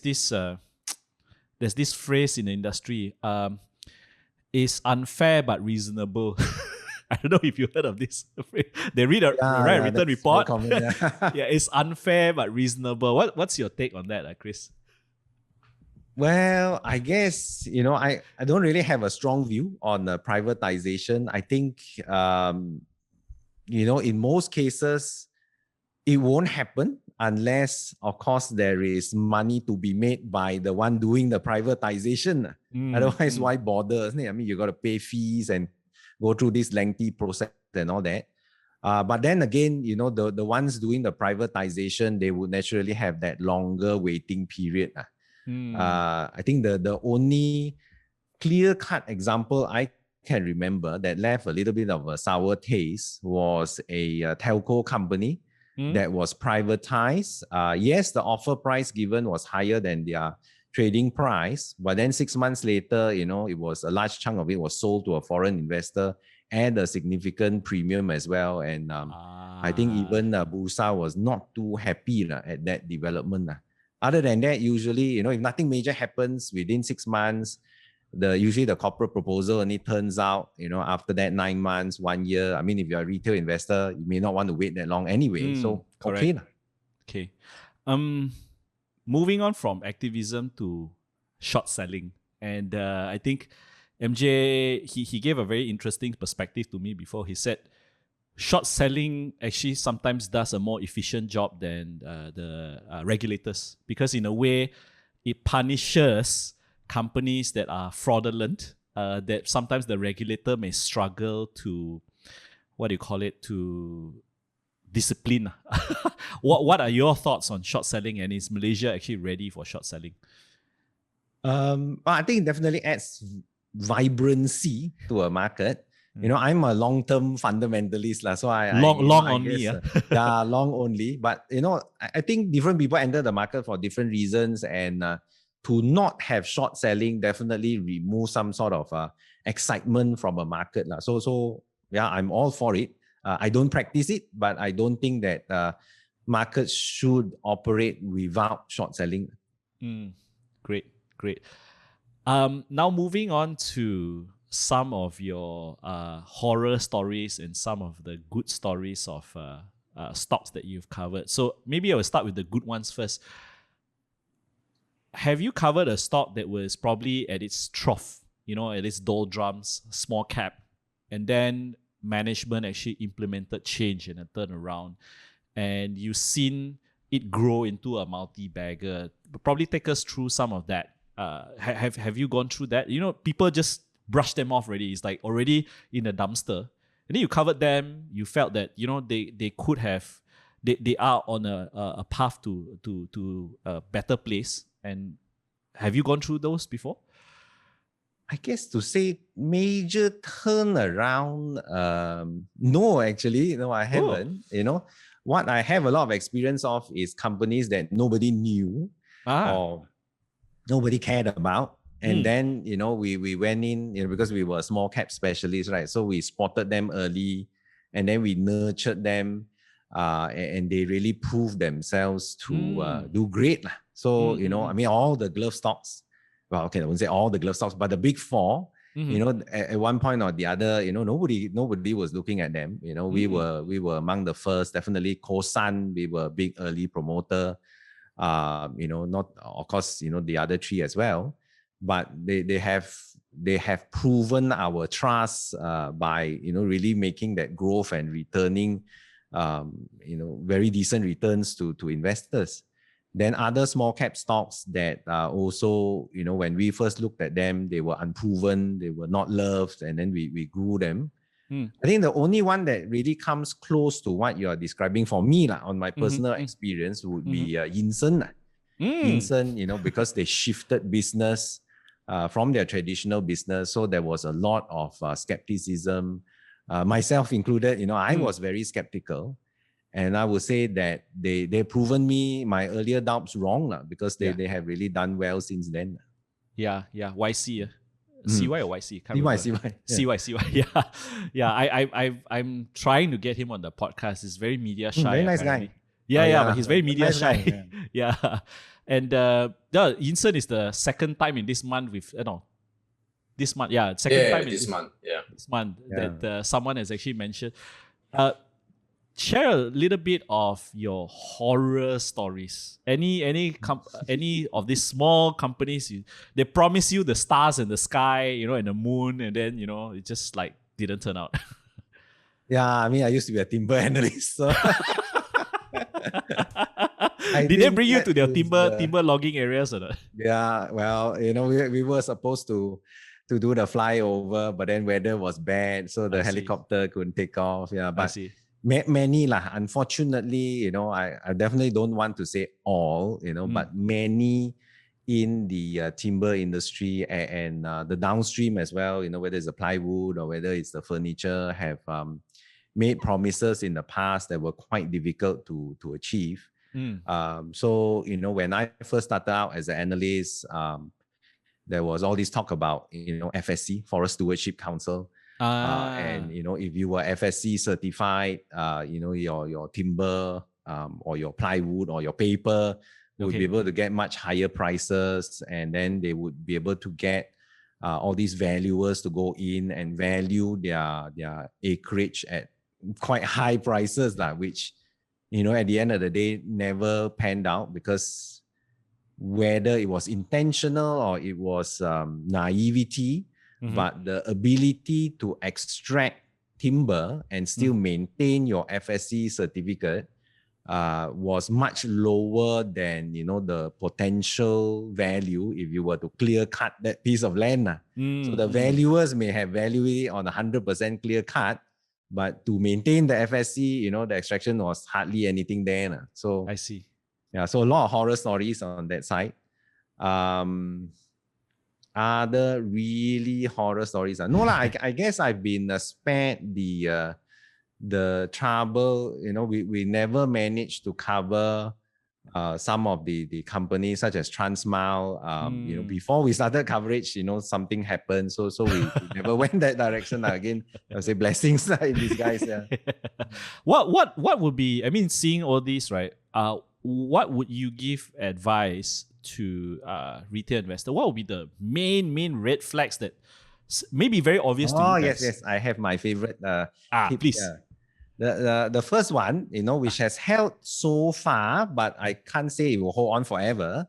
this phrase in the industry, "Is unfair but reasonable." I don't know if you heard of this. They read a written report. Common, yeah, it's unfair but reasonable. What's your take on that, Chris? Well, I guess, I don't really have a strong view on privatization. I think, in most cases, it won't happen unless, of course, there is money to be made by the one doing the privatization. Otherwise, why bother? I mean, you got to pay fees and go through this lengthy process and all that. But then again, the ones doing the privatization, they would naturally have that longer waiting period. I think the only clear-cut example I can remember that left a little bit of a sour taste was a telco company that was privatized. Yes, the offer price given was higher than their trading price, but then 6 months later, it was a large chunk of it was sold to a foreign investor at a significant premium as well. And I think even Bursa was not too happy at that development. Other than that, usually, if nothing major happens within 6 months, usually the corporate proposal only turns out, after that 9 months, 1 year. I mean, if you're a retail investor, you may not want to wait that long anyway. So, correct. Okay. Moving on from activism to short selling. And I think MJ, he gave a very interesting perspective to me before. He said, short selling actually sometimes does a more efficient job than the regulators because in a way, it punishes companies that are fraudulent, that sometimes the regulator may struggle to, to discipline. What are your thoughts on short selling, and is Malaysia actually ready for short selling? I think it definitely adds vibrancy to a market. I'm a long-term fundamentalist, so long only. Yeah, long only. But I think different people enter the market for different reasons, and to not have short selling definitely remove some sort of excitement from a market. So yeah, I'm all for it. I don't practice it, but I don't think that markets should operate without short selling. Great. Now moving on to some of your horror stories and some of the good stories of stocks that you've covered. So maybe I will start with the good ones first. Have you covered a stock that was probably at its trough, at its doldrums, small cap, and then management actually implemented change and a turnaround, and you've seen it grow into a multi-bagger. Probably take us through some of that. Have you gone through that? You know, people just brush them off already. It's like already in a dumpster. And then you covered them. You felt that, you know, they could have, they are on a path to a better place. And have you gone through those before? I guess to say major turnaround, no, actually, no, I haven't. You know, what I have a lot of experience of is companies that nobody knew or nobody cared about. And then, you know, we went in, you know, because we were small cap specialists, right? So we spotted them early and then we nurtured them and they really proved themselves to do great. So, you know, I mean, all the glove stocks, well, okay, I wouldn't say all the glove stocks, but the big four, you know, at one point or the other, you know, nobody was looking at them. You know, we were among the first. Definitely Kosan, we were a big early promoter. You know, not, of course, you know, the other three as well, but they have proven our trust by, you know, really making that growth and returning, you know, very decent returns to investors. Then other small cap stocks that also, you know, when we first looked at them, they were unproven, they were not loved, and then we grew them. I think the only one that really comes close to what you're describing for me, on my personal experience, would be Insurer. Insurer, you know, because they shifted business from their traditional business. So there was a lot of skepticism, myself included. You know, I was very skeptical. And I would say that they've proven me my earlier doubts wrong, because they have really done well since then. Yeah. YC. CY or YC? CY. Yeah. I'm trying to get him on the podcast. He's very media shy. Very nice apparently. guy. Yeah, but he's very media nice shy. Guy, yeah. And Insen is the second time in this month with, this month. Yeah, second time this month. Yeah. This month that someone has actually mentioned. Share a little bit of your horror stories. Any of these small companies, they promise you the stars in the sky, you know, and the moon, and then, you know, it just like didn't turn out. Yeah, I mean, I used to be a timber analyst. So did they bring you to their timber logging areas or not? Yeah, well, you know, we were supposed to do the flyover, but then weather was bad, so the helicopter couldn't take off. Yeah, but many unfortunately, you know, I definitely don't want to say all, you know, but many in the timber industry and the downstream as well, you know, whether it's the plywood or whether it's the furniture, have made promises in the past that were quite difficult to achieve. So, you know, when I first started out as an analyst, there was all this talk about, you know, FSC, Forest Stewardship Council. And, you know, if you were FSC certified, you know, your timber or your plywood or your paper would be able to get much higher prices. And then they would be able to get all these valuers to go in and value their acreage at quite high prices, which, you know, at the end of the day, never panned out, because whether it was intentional or it was naivety, but the ability to extract timber and still maintain your FSC certificate was much lower than, you know, the potential value if you were to clear cut that piece of land. So the valuers may have valued it on 100% clear cut, but to maintain the FSC, you know, the extraction was hardly anything there. So I see. Yeah, so a lot of horror stories on that side. Other really horror stories? No, I guess I've been spared the trouble. You know, we never managed to cover some of the companies such as Transmile. You know, before we started coverage, you know, something happened. So we never went that direction. Again, I would say blessings in disguise. Yeah. What would be, I mean, seeing all this, right? What would you give advice to retail investor? What would be the main red flags that may be very obvious to you guys? Yes, I have my favorite tip. Please. The first one, you know, which has held so far, but I can't say it will hold on forever,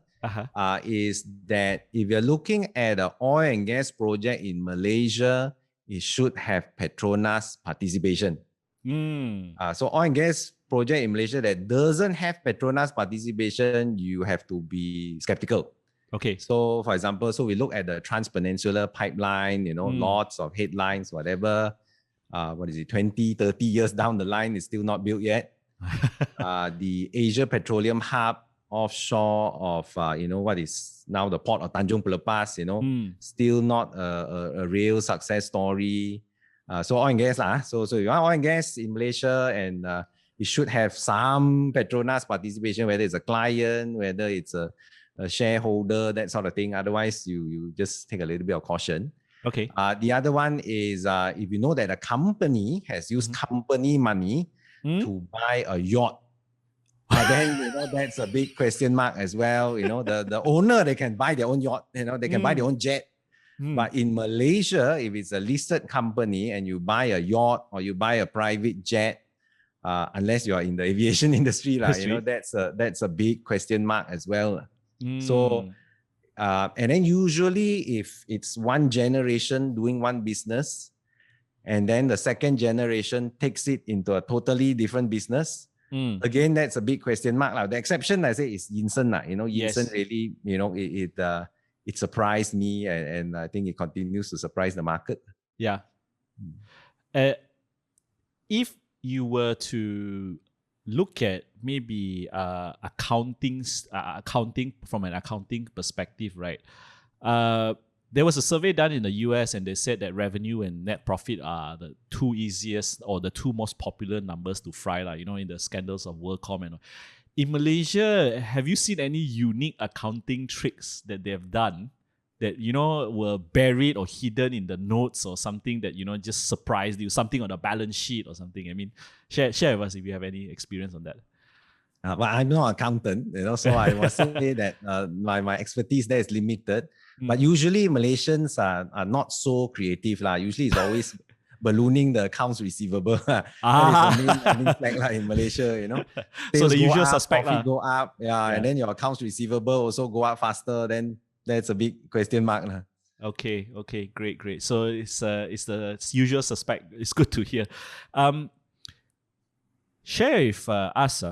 is that if you're looking at an oil and gas project in Malaysia it should have Petronas participation. Mm. So oil and gas project in Malaysia that doesn't have Petronas participation, you have to be skeptical. Okay. So for example, so we look at the Trans-Peninsular Pipeline, lots of headlines, whatever. 20, 30 years down the line, it's still not built yet. The Asia Petroleum Hub offshore of, what is now the port of Tanjung Pelepas, still not a real success story. So oil and gas, so you want oil and gas in Malaysia, and it should have some Petronas participation, whether it's a client, whether it's a shareholder, that sort of thing. Otherwise, you just take a little bit of caution. Okay. The other one is if you know that a company has used company money to buy a yacht, then that's a big question mark as well. The owner, they can buy their own yacht, they can buy their own jet. But in Malaysia, if it's a listed company and you buy a yacht or you buy a private jet, unless you are in the aviation industry, that's a big question mark as well. So, and then usually if it's one generation doing one business, and then the second generation takes it into a totally different business, again, that's a big question mark. The exception, I say, is Yinsen. Yinsen really, it surprised me, and I think it continues to surprise the market. Yeah. If you were to look at maybe accounting from an accounting perspective, right? There was a survey done in the US, and they said that revenue and net profit are the two easiest or the two most popular numbers to fry, in the scandals of WorldCom and all. In Malaysia, have you seen any unique accounting tricks that they've done that, were buried or hidden in the notes or something that, just surprised you, something on the balance sheet or something? I mean, share with us if you have any experience on that. But I'm not an accountant, so I must say that my expertise there is limited. But usually Malaysians are not so creative. Usually it's always ballooning the accounts receivable. That is the main flag in Malaysia, So the usual up, suspect. Profit go up, and then your accounts receivable also go up faster, then that's a big question mark. Okay, great. So it's the usual suspect. It's good to hear. Share with us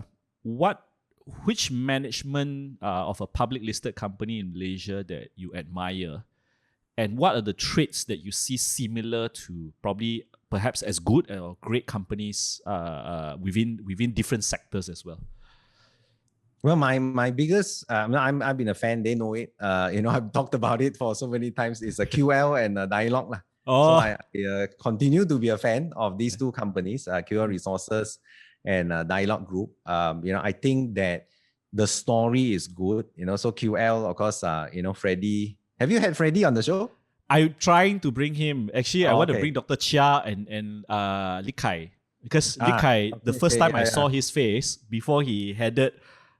which management of a public listed company in Malaysia that you admire, and what are the traits that you see similar to perhaps as good or great companies within different sectors as well? Well, my biggest, I've been a fan. They know it. I've talked about it for so many times. It's a QL and Dialog. So I continue to be a fan of these two companies, QL Resources and Dialog Group. I think that the story is good. So QL, of course, Freddie. Have you had Freddie on the show? I'm trying to bring him. Actually, I want to bring Dr. Chia and Lik Kai, because Lik Kai, the first time I saw his face before he headed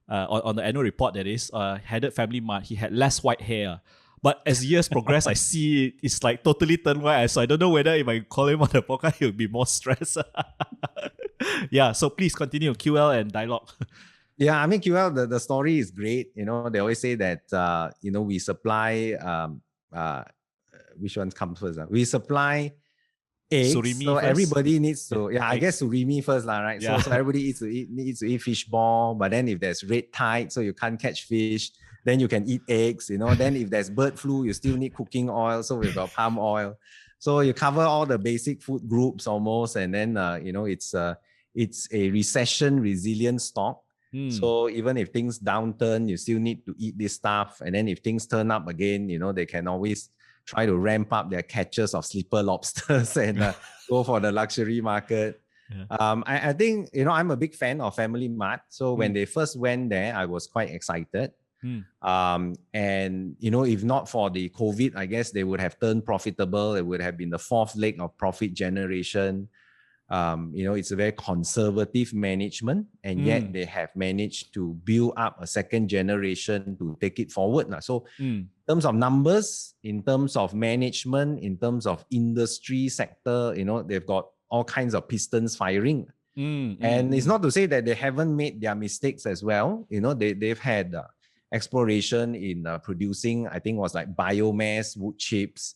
on the annual report, that is, headed Family Mart, he had less white hair. But as years progress, I see it's like totally turned white. So I don't know whether if I call him on the podcast, he'll be more stressed. Yeah, so please continue. QL and Dialog. Yeah, I mean, QL, the story is great. They always say that, we supply, which one comes first? We supply eggs. Surimi so first. Everybody needs to, I guess surimi first, right? Yeah. So everybody needs to eat fish ball. But then if there's red tide, so you can't catch fish, then you can eat eggs. Then if there's bird flu, you still need cooking oil. So we've got palm oil. So you cover all the basic food groups almost, and then it's a recession resilient stock. So even if things downturn, you still need to eat this stuff. And then if things turn up again, they can always try to ramp up their catches of sleeper lobsters and go for the luxury market. Yeah. I think, I'm a big fan of Family Mart. So when they first went there, I was quite excited. And, if not for the COVID, I guess they would have turned profitable. It would have been the fourth leg of profit generation. It's a very conservative management, and yet they have managed to build up a second generation to take it forward. So in terms of numbers, in terms of management, in terms of industry sector, they've got all kinds of pistons firing. And it's not to say that they haven't made their mistakes as well. They've had exploration in producing, I think was like biomass wood chips,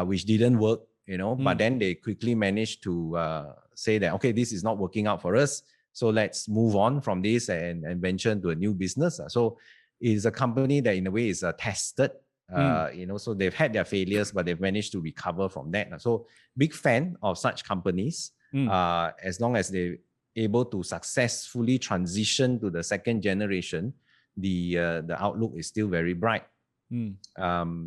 which didn't work. but then they quickly managed to say that, okay, this is not working out for us. So let's move on from this and venture into a new business. So it's a company that in a way is tested, so they've had their failures, but they've managed to recover from that. So big fan of such companies, as long as they're able to successfully transition to the second generation, the outlook is still very bright.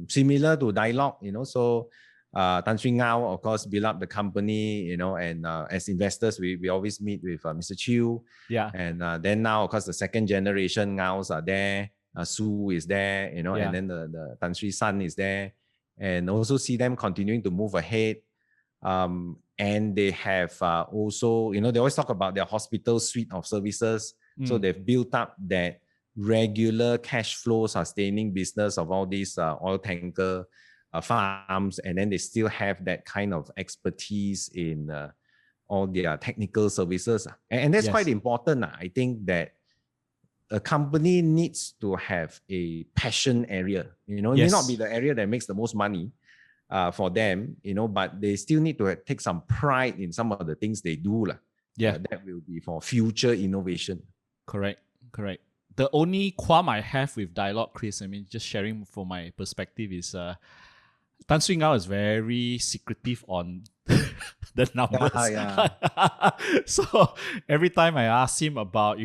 Similar to Dialog, so Tan Sri Ngao, of course, built up the company, and as investors, we always meet with Mr. Chew. Yeah. And then now, of course, the second generation Ngaos are there. Su is there, and then the Tan Sri son is there. And also see them continuing to move ahead. And they have also, they always talk about their hospital suite of services. So they've built up that regular cash flow sustaining business of all these oil tanker farms, and then they still have that kind of expertise in all their technical services. And that's quite important. I think that a company needs to have a passion area. It may not be the area that makes the most money for them, but they still need to take some pride in some of the things they do. That will be for future innovation. Correct. The only qualm I have with Dialog, Chris, just sharing from my perspective, is Tan Sri Ngao is very secretive on the numbers. So every time I ask him about,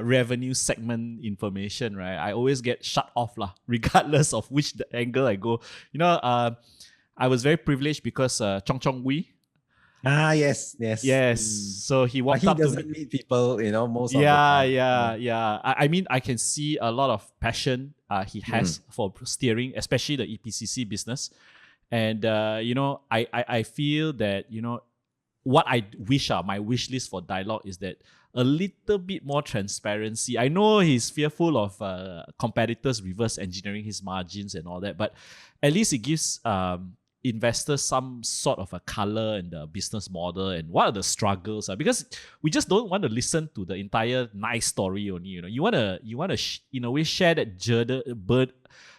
revenue segment information, right, I always get shut off, regardless of which angle I go. I was very privileged because Chong Chong Wee. Yes. So he walked up to me. He doesn't meet people, most of the time. I can see a lot of passion he has for steering, especially the EPCC business. And, I feel that, what I wish, my wish list for Dialog is that a little bit more transparency. I know he's fearful of competitors reverse engineering his margins and all that, but at least it gives investors some sort of a color in the business model and what are the struggles, because we just don't want to listen to the entire nice story only. You want to in a way share that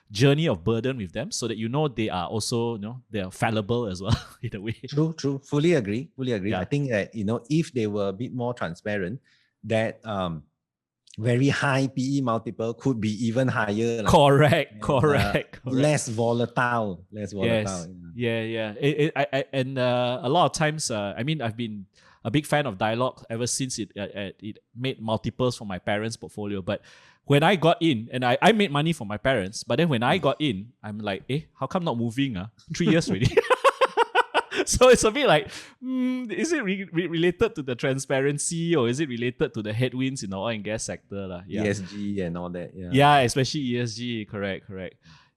journey of burden with them, so that they are also they are fallible as well in a way. True. Fully agree. I think that if they were a bit more transparent, that very high PE multiple could be even higher. Correct. Less volatile. Yes. Yeah. And a lot of times, I've been a big fan of Dialog ever since it made multiples for my parents' portfolio. But when I got in, and I made money for my parents, but then when I got in, I'm like, how come not moving? 3 years already. So it's a bit like, is it related to the transparency, or is it related to the headwinds in the oil and gas sector? ESG and all that. Yeah, especially ESG. Correct.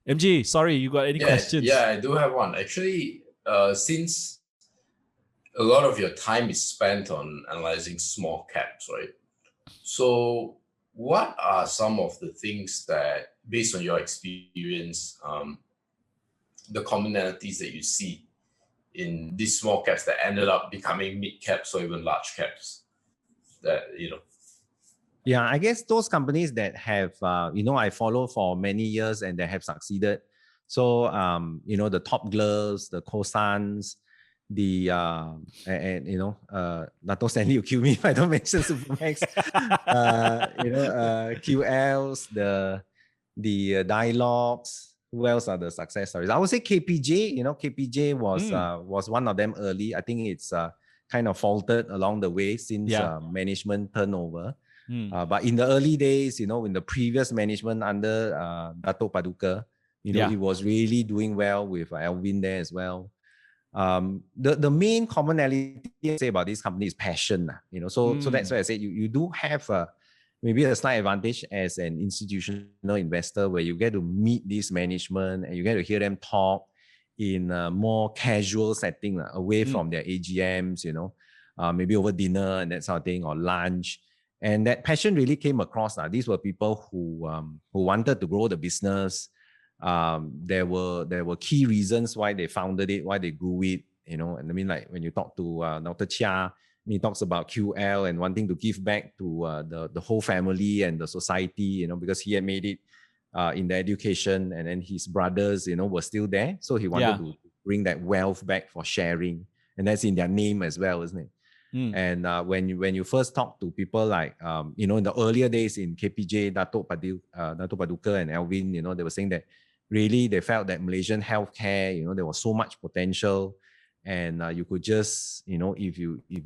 MG, sorry, you got any questions? Yeah, I do have one. Actually, since a lot of your time is spent on analyzing small caps, right? So what are some of the things that, based on your experience, the commonalities that you see in these small caps that ended up becoming mid caps or even large caps? Yeah, I guess those companies that have, I follow for many years and they have succeeded. So, the Top Gloves, the Cosans, the, Nato Stanley will kill me if I don't mention Supermax, QLs, the Dialogs. Who else are the success stories? I would say KPJ. KPJ was one of them early. I think it's kind of faltered along the way since management turnover. But in the early days, in the previous management under Dato Paduka, it was really doing well with Alvin there as well. The main commonality I say about this company is passion. So that's why I said you do have maybe a slight advantage as an institutional investor, where you get to meet this management and you get to hear them talk in a more casual setting, away from their AGMs, maybe over dinner and that sort of thing, or lunch. And that passion really came across. These were people who wanted to grow the business. There were key reasons why they founded it, why they grew it, and like when you talk to Dr. Chia, he talks about QL and wanting to give back to the whole family and the society, because he had made it in the education, and then his brothers, were still there. So he wanted to bring that wealth back for sharing, and that's in their name as well, isn't it? And when you first talk to people like in the earlier days in KPJ, Datuk Paduka and Alvin, they were saying that really they felt that Malaysian healthcare, there was so much potential, and you could just, if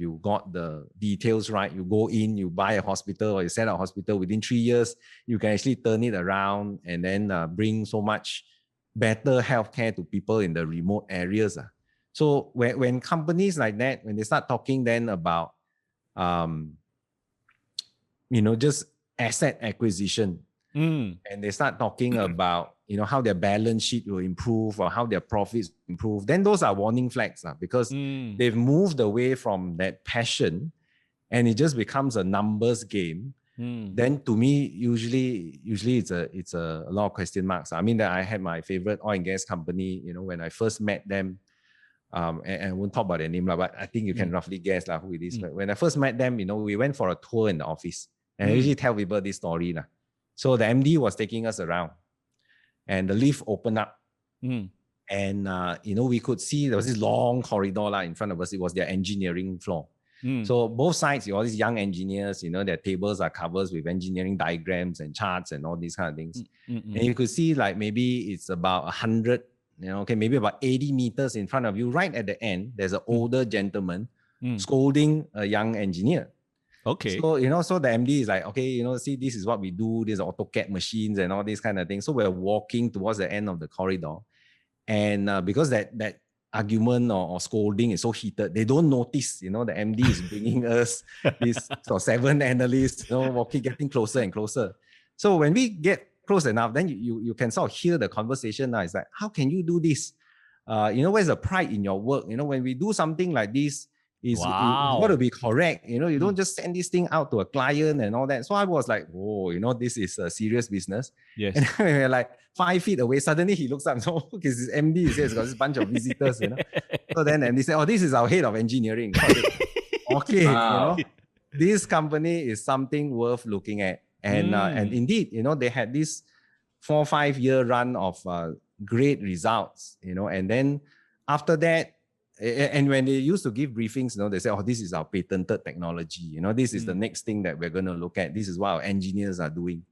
you got the details right, you go in, you buy a hospital or you set up a hospital, within 3 years you can actually turn it around and then bring so much better healthcare to people in the remote areas. So when companies like that, when they start talking then about, just asset acquisition, and they start talking about, how their balance sheet will improve or how their profits improve, then those are warning flags, because they've moved away from that passion and it just becomes a numbers game. Then to me, usually it's a lot of question marks. I mean, that I had my favorite oil and gas company, when I first met them, and I won't talk about their name, but I think you can roughly guess who it is. But when I first met them, we went for a tour in the office, and I usually tell people this story. So the MD was taking us around, and the lift opened up, and we could see there was this long corridor in front of us. It was their engineering floor. So both sides, all these young engineers, their tables are covered with engineering diagrams and charts and all these kind of things. And you could see maybe it's about 100, maybe about 80 meters in front of you. Right at the end, there's an older gentleman scolding a young engineer. Okay. So, so the MD is like, okay, see, this is what we do. There's AutoCAD machines and all these kind of things. So we're walking towards the end of the corridor. And because that argument or scolding is so heated, they don't notice, the MD is bringing us these 7 analysts, getting closer and closer. So when we get close enough, then you can sort of hear the conversation. It's like, how can you do this? Where's the pride in your work? When we do something like this, it's got to be correct. You don't just send this thing out to a client and all that. So I was like, whoa, this is a serious business. Yes. And when we're like 5 feet away, suddenly he looks up. So because his MD says got this bunch of visitors. So then MD said, this is our head of engineering. Okay, Wow. This company is something worth looking at. And indeed, they had this 4 or 5 year run of great results, and then after that, and when they used to give briefings, they say, this is our patented technology, this is the next thing that we're going to look at. This is what our engineers are doing.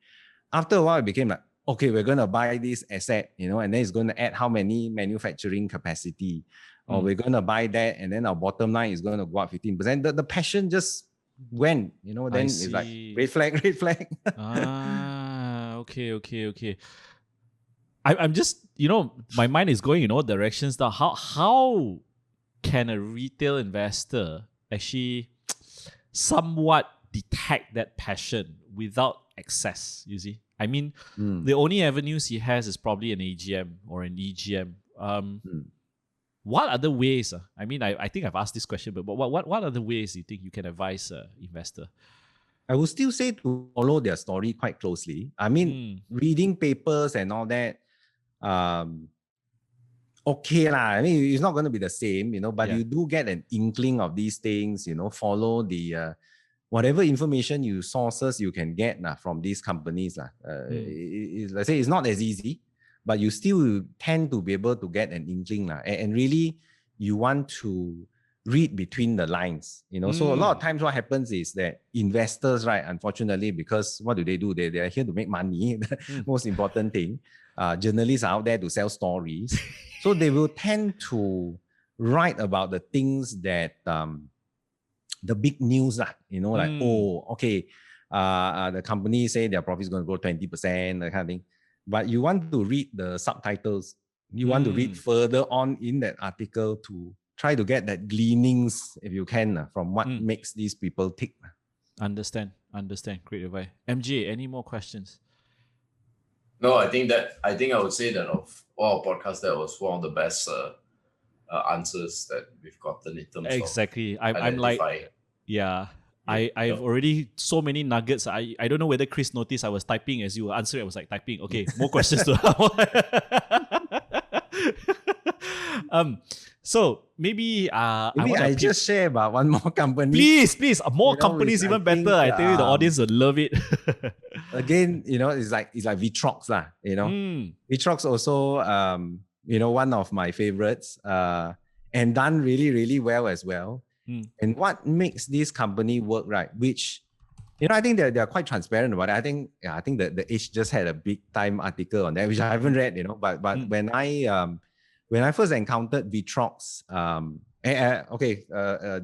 After a while, it became like, okay, we're going to buy this asset, and then it's going to add how many manufacturing capacity, or we're going to buy that, and then our bottom line is going to go up 15%. The passion just went, then it's like red flag. Okay. I'm just, my mind is going in all directions now. How can a retail investor actually somewhat detect that passion without excess, you see? I mean, the only avenues he has is probably an AGM or an EGM. What other ways? I mean, I think I've asked this question, but what other ways do you think you can advise an investor? I would still say to follow their story quite closely. I mean, reading papers and all that, okay lah. I mean, it's not going to be the same, but you do get an inkling of these things, follow the whatever information sources you can get from these companies. Let's say it's not as easy, but you still tend to be able to get an inkling. And really, you want to read between the lines. So a lot of times what happens is that investors, unfortunately, because what do? They are here to make money, the most important thing. Journalists are out there to sell stories. So they will tend to write about the things that, the big news, the company say their profit is going to grow 20%, that kind of thing. But you want to read the subtitles. You want to read further on in that article to try to get that gleanings, if you can, from what makes these people tick. Understand. Great advice. MJ, any more questions? No, I think I would say that of all our podcasts, that was one of the best answers that we've gotten in terms exactly. of I'm like, I've already so many nuggets. I don't know whether Chris noticed I was typing as you were answering. I was like typing. Okay, more questions to So maybe I just share about one more company. Please, more companies even better. I tell you, the audience would love it. Again, it's like Vitrox lah. Vitrox also one of my favorites, and done really, really well as well. And what makes this company work, right? Which, I think they're quite transparent about it. I think the Age just had a big time article on that, which I haven't read, but when I first encountered Vitrox,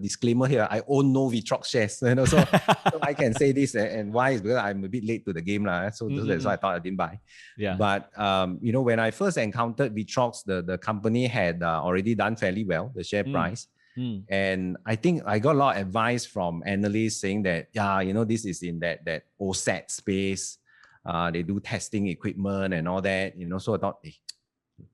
disclaimer here, I own no Vitrox shares, so I can say this, and why is because I'm a bit late to the game, so that's why I thought I didn't buy. Yeah. But when I first encountered Vitrox, the company had already done fairly well, the share price. And I think I got a lot of advice from analysts saying that, this is in that OSAT space. They do testing equipment and all that, so I thought,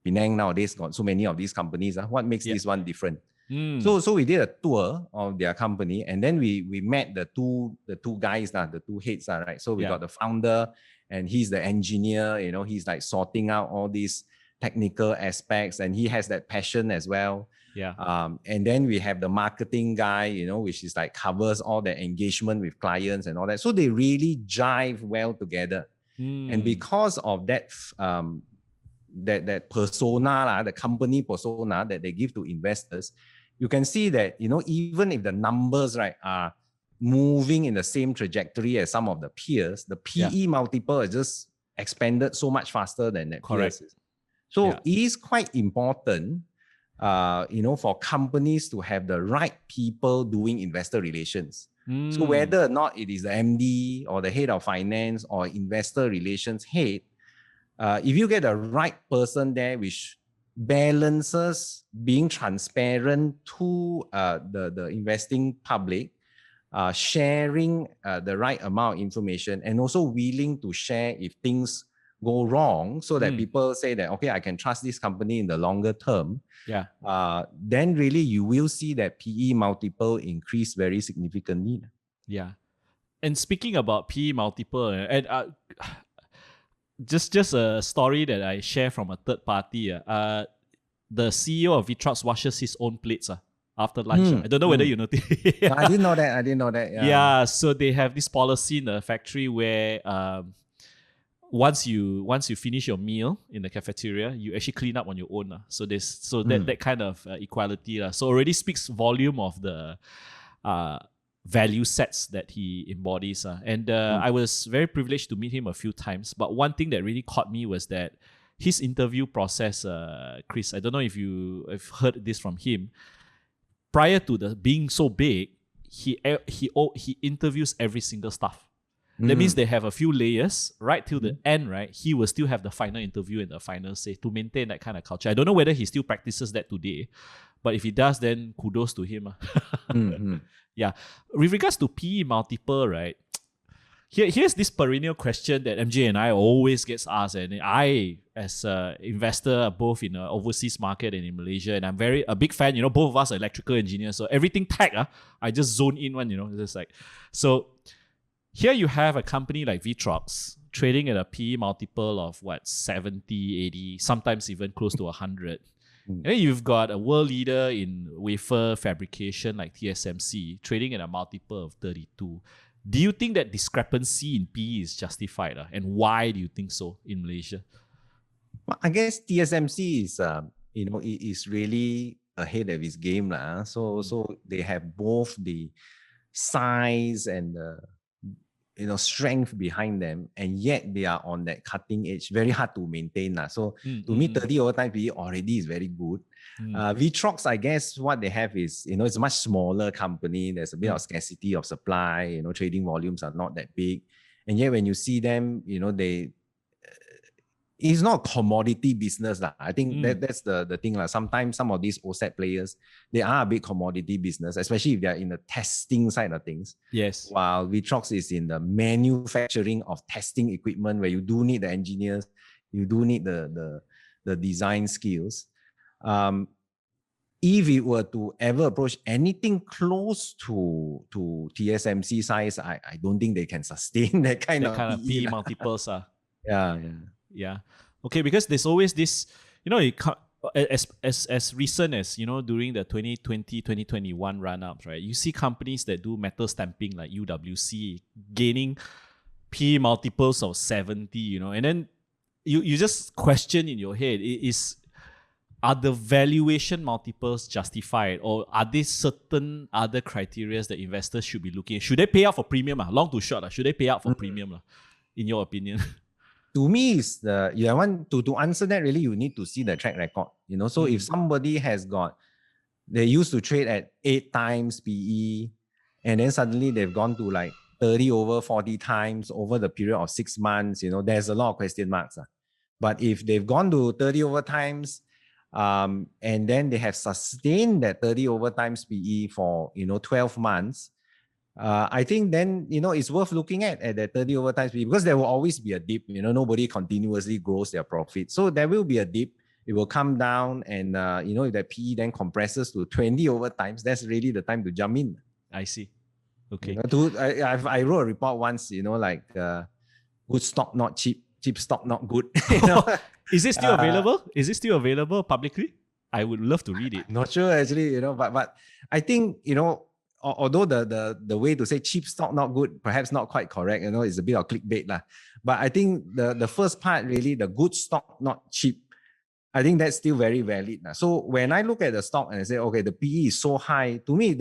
Penang nowadays got so many of these companies. What makes this one different? So we did a tour of their company, and then we met the two guys, the two heads, right? So we got the founder, and he's the engineer, he's like sorting out all these technical aspects, and he has that passion as well. And then we have the marketing guy, which is like covers all the engagement with clients and all that. So they really jive well together. And because of that, that persona, the company persona that they give to investors, you can see that, even if the numbers, right, are moving in the same trajectory as some of the peers, the PE multiple is just expanded so much faster than that. Correct. So it is quite important, for companies to have the right people doing investor relations. So whether or not it is the MD or the head of finance or investor relations head, if you get the right person there, which balances being transparent to the investing public, sharing the right amount of information, and also willing to share if things go wrong, so that people say that, okay, I can trust this company in the longer term, then really you will see that PE multiple increase very significantly. Yeah. And speaking about PE multiple, and just a story that I share from a third party. The CEO of Vitrox washes his own plates after lunch. I don't know whether you noticed. I didn't know that. Yeah, so they have this policy in the factory where once you finish your meal in the cafeteria, you actually clean up on your own. So that kind of equality. So already speaks volume of the value sets that he embodies. And I was very privileged to meet him a few times. But one thing that really caught me was that his interview process, Chris, I don't know if you have heard this from him. Prior to being so big, he interviews every single staff. That means they have a few layers right till the end, right? He will still have the final interview and the final say to maintain that kind of culture. I don't know whether he still practices that today, but if he does, then kudos to him. Yeah. With regards to PE multiple, right? Here's this perennial question that MJ and I always gets asked, and I, as an investor, both in the overseas market and in Malaysia, and I'm a big fan. Both of us are electrical engineers, so everything tech, I just zone in one. Just like so. Here you have a company like Vitrox trading at a PE multiple of 70, 80, sometimes even close to 100. And then you've got a world leader in wafer fabrication like TSMC trading at a multiple of 32. Do you think that discrepancy in PE is justified? And why do you think so in Malaysia? Well, I guess TSMC is, is really ahead of its game. So they have both the size and the strength behind them, and yet they are on that cutting edge, very hard to maintain. So to me, 30 over time PE already is very good. Vitrox, I guess what they have is, it's a much smaller company. There's a bit of scarcity of supply, trading volumes are not that big. And yet when you see them, it's not a commodity business. I think that's the thing. Sometimes some of these OSAT players, they are a big commodity business, especially if they're in the testing side of things. Yes. While Vitrox is in the manufacturing of testing equipment, where you do need the engineers, you do need the design skills. If it were to ever approach anything close to TSMC size, I don't think they can sustain that kind of PE multiples. Yeah. Okay, because there's always this, as recent as, during the 2020, 2021 run-ups, right? You see companies that do metal stamping like UWC gaining PE multiples of 70, and then you just question in your head, are the valuation multiples justified, or are there certain other criteria that investors should be looking at? Should they pay out for premium? Long to short, should they pay out for premium? In your opinion? To me, is to answer that, really, you need to see the track record. So if somebody has got, they used to trade at 8 times PE, and then suddenly they've gone to like 30 over 40 times over the period of 6 months, there's a lot of question marks. But if they've gone to 30 over times, and then they have sustained that 30 over times PE for 12 months, I think then it's worth looking at that 30 over times PE, because there will always be a dip. Nobody continuously grows their profit, so there will be a dip. It will come down, and if that PE then compresses to 20 over times, that's really the time to jump in. I see. Okay. I wrote a report once, good stock not cheap, cheap stock not good. Is it still available? Is it still available publicly? I would love to read it. Not sure actually, but I think, although the way to say cheap stock not good, perhaps not quite correct, it's a bit of clickbait lah. But I think the first part, really, the good stock not cheap, I think that's still very valid. So when I look at the stock and I say, okay, the PE is so high, to me,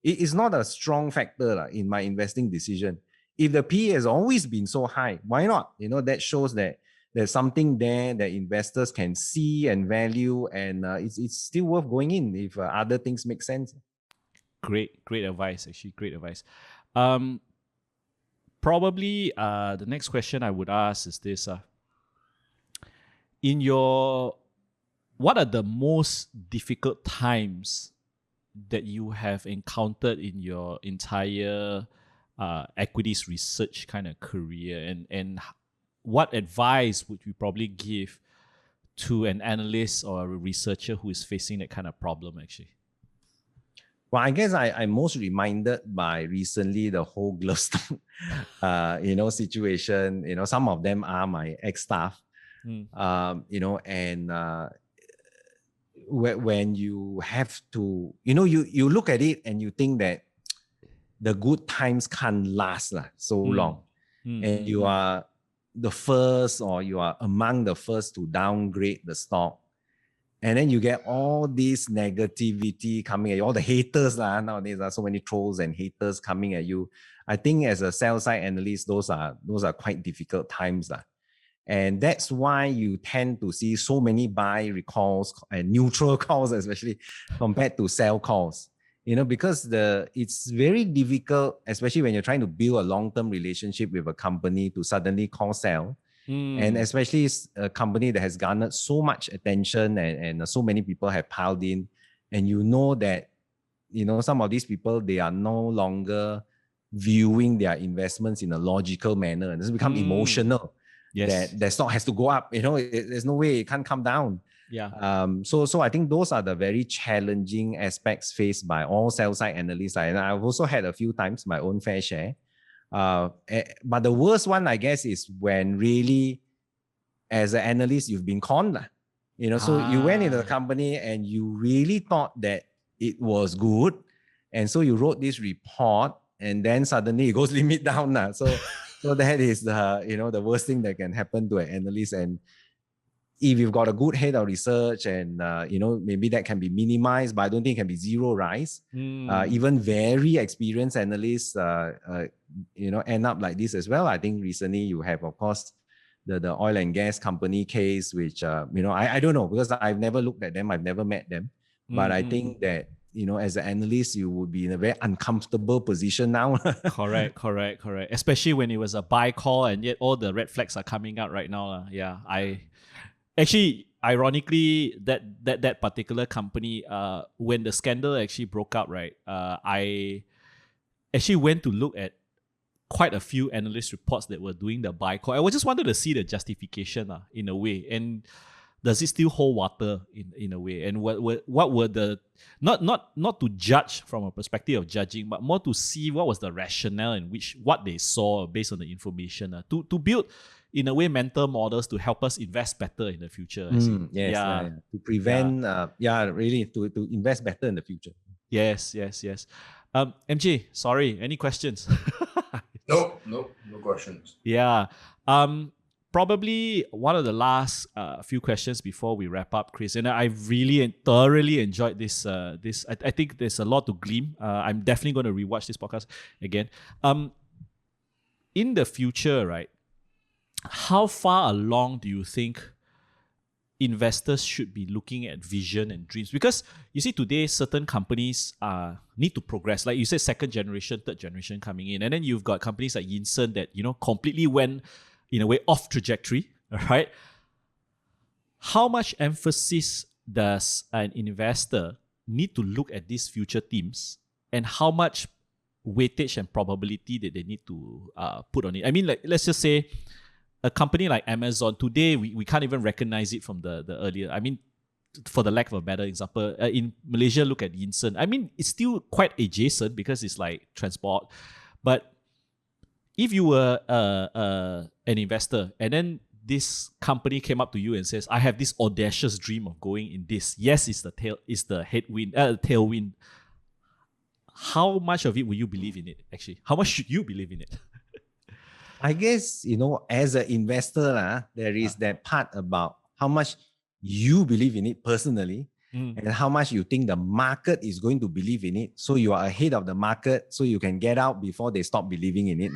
it's not a strong factor in my investing decision. If the PE has always been so high, why not? That shows that there's something there that investors can see and value, and it's still worth going in if other things make sense. Great advice, actually. Great advice. Probably the next question I would ask is this. What are the most difficult times that you have encountered in your entire equities research kind of career, and what advice would you probably give to an analyst or a researcher who is facing that kind of problem, actually? Well, I guess I'm most reminded by recently the whole glove stock, situation. Some of them are my ex-staff, and when you have to, you look at it and you think that the good times can't last so long, and you are the first, or you are among the first to downgrade the stock. And then you get all this negativity coming at you, all the haters nowadays. There are so many trolls and haters coming at you. I think as a sell-side analyst, those are quite difficult times. And that's why you tend to see so many buy recalls and neutral calls, especially compared to sell calls. Because it's very difficult, especially when you're trying to build a long-term relationship with a company, to suddenly call sell. And especially a company that has garnered so much attention, and so many people have piled in, and that some of these people, they are no longer viewing their investments in a logical manner, and it's become emotional. Yes. That stock has to go up. There's no way it can't come down. Yeah. So I think those are the very challenging aspects faced by all sell-side analysts. And I've also had a few times my own fair share. But the worst one, I guess, is when really, as an analyst, you've been conned. So you went into the company and you really thought that it was good. And so you wrote this report, and then suddenly it goes limit down. So that is the worst thing that can happen to an analyst. And if you've got a good head of research, and maybe that can be minimized, but I don't think it can be zero rise. Even very experienced analysts end up like this as well. I think recently you have, of course, the oil and gas company case, which I don't know, because I've never looked at them, I've never met them. But I think that as an analyst, you would be in a very uncomfortable position now. Correct. Especially when it was a buy call, and yet all the red flags are coming out right now. Actually, ironically, that particular company, when the scandal actually broke out, right, I actually went to look at quite a few analyst reports that were doing the buy call. I just wanted to see the justification in a way, and does it still hold water in a way? And what were the not to judge from a perspective of judging, but more to see what was the rationale in which what they saw based on the information to build, in a way, mental models to help us invest better in the future. To prevent, really to invest better in the future. Yes. MJ, sorry, any questions? No questions. Yeah. probably one of the last few questions before we wrap up, Chris. And I really and thoroughly enjoyed this. I think there's a lot to glean. I'm definitely going to rewatch this podcast again. In the future, right? How far along do you think investors should be looking at vision and dreams? Because you see today, certain companies need to progress. Like you said, second generation, third generation coming in. And then you've got companies like Yinsen that, completely went, in a way, off trajectory, right? How much emphasis does an investor need to look at these future themes, and how much weightage and probability that they need to put on it? I mean, like, let's just say a company like Amazon, today we can't even recognize it from the earlier. I mean, for the lack of a better example, in Malaysia, look at Yinsen. I mean, it's still quite adjacent because it's like transport. But if you were an investor and then this company came up to you and says, I have this audacious dream of going in this. Yes, it's the tailwind. How much of it will you believe in it, actually? How much should you believe in it? I guess, as an investor, there is that part about how much you believe in it personally and how much you think the market is going to believe in it. So you are ahead of the market so you can get out before they stop believing in it.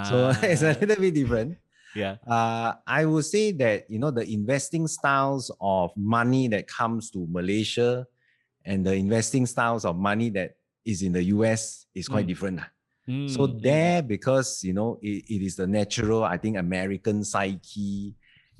So it's a little bit different. Yeah. I would say that, the investing styles of money that comes to Malaysia and the investing styles of money that is in the US is quite different. So there, because, it is the natural, I think, American psyche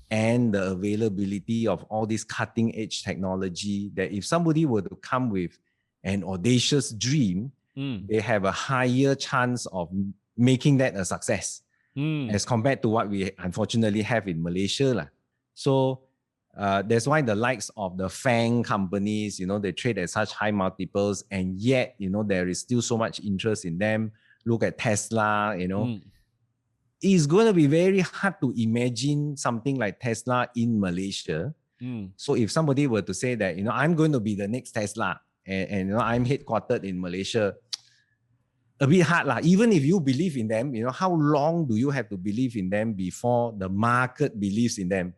and the availability of all this cutting edge technology, that if somebody were to come with an audacious dream, they have a higher chance of making that a success as compared to what we unfortunately have in Malaysia. So that's why the likes of the FANG companies, they trade at such high multiples, and yet, there is still so much interest in them. Look at Tesla, It's going to be very hard to imagine something like Tesla in Malaysia. So if somebody were to say that, I'm going to be the next Tesla and I'm headquartered in Malaysia, a bit hard. Even if you believe in them, how long do you have to believe in them before the market believes in them?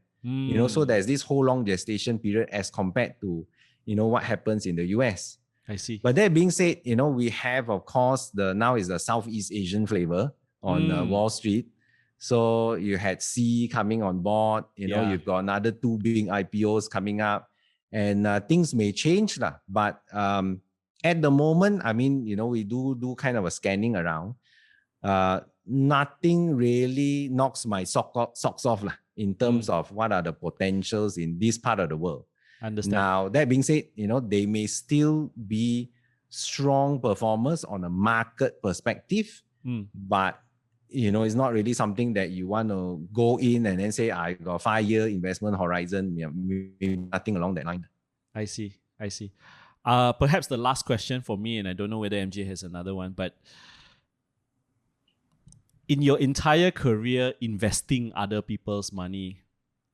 So there's this whole long gestation period as compared to, what happens in the US. I see. But that being said, we have, of course, now is the Southeast Asian flavor on Wall Street. So you had C coming on board, you've got another 2 big IPOs coming up, and things may change. But at the moment, I mean, we do kind of a scanning around. Nothing really knocks my socks off in terms of what are the potentials in this part of the world. Understand. Now, that being said, they may still be strong performers on a market perspective, but, it's not really something that you want to go in and then say, I got a 5-year investment horizon, maybe nothing along that line. I see. Perhaps the last question for me, and I don't know whether MJ has another one, but in your entire career investing other people's money,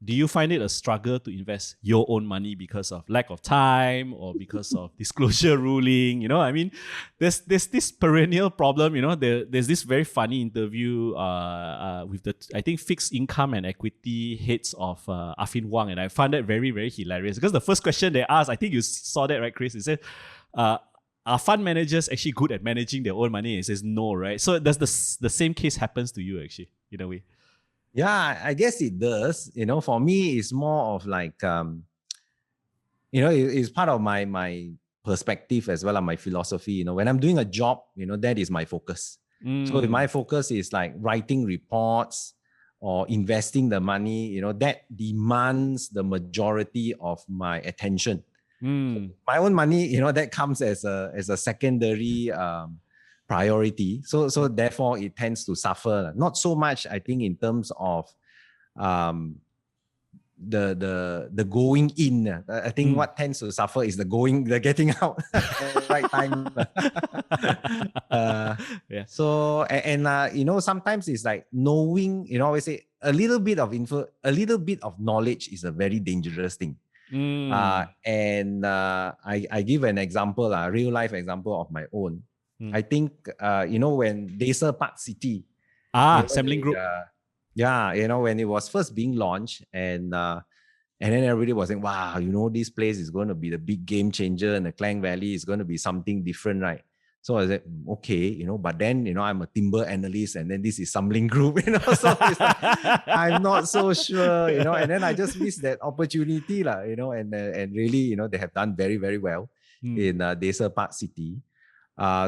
do you find it a struggle to invest your own money because of lack of time or because of disclosure ruling? I mean, there's this perennial problem. There's this very funny interview with the, I think, fixed income and equity heads of Affin Wang, and I found that very, very hilarious because the first question they asked, I think you saw that, right, Chris? They said, are fund managers actually good at managing their own money? It says no, right? So does the same case happens to you actually, in a way? Yeah, I guess it does. For me, it's more of like, it's part of my perspective as well as my philosophy. When I'm doing a job, that is my focus. So if my focus is like writing reports or investing the money, that demands the majority of my attention. So my own money, that comes as a secondary priority. So therefore it tends to suffer. Not so much, I think, in terms of the going in. I think what tends to suffer is the getting out at the right time. Yeah. So and sometimes it's like knowing, I always say a little bit of knowledge is a very dangerous thing. And I give an example, a real life example of my own. I think when Desa Park City, Samling Group, Yeah, when it was first being launched, and then everybody was saying, wow, this place is going to be the big game changer, and the Klang Valley is going to be something different, right? So I said, okay, but then, I'm a timber analyst, and then this is Samling Group, so it's like, I'm not so sure, and then I just missed that opportunity, and really, they have done very, very well in Desa Park City.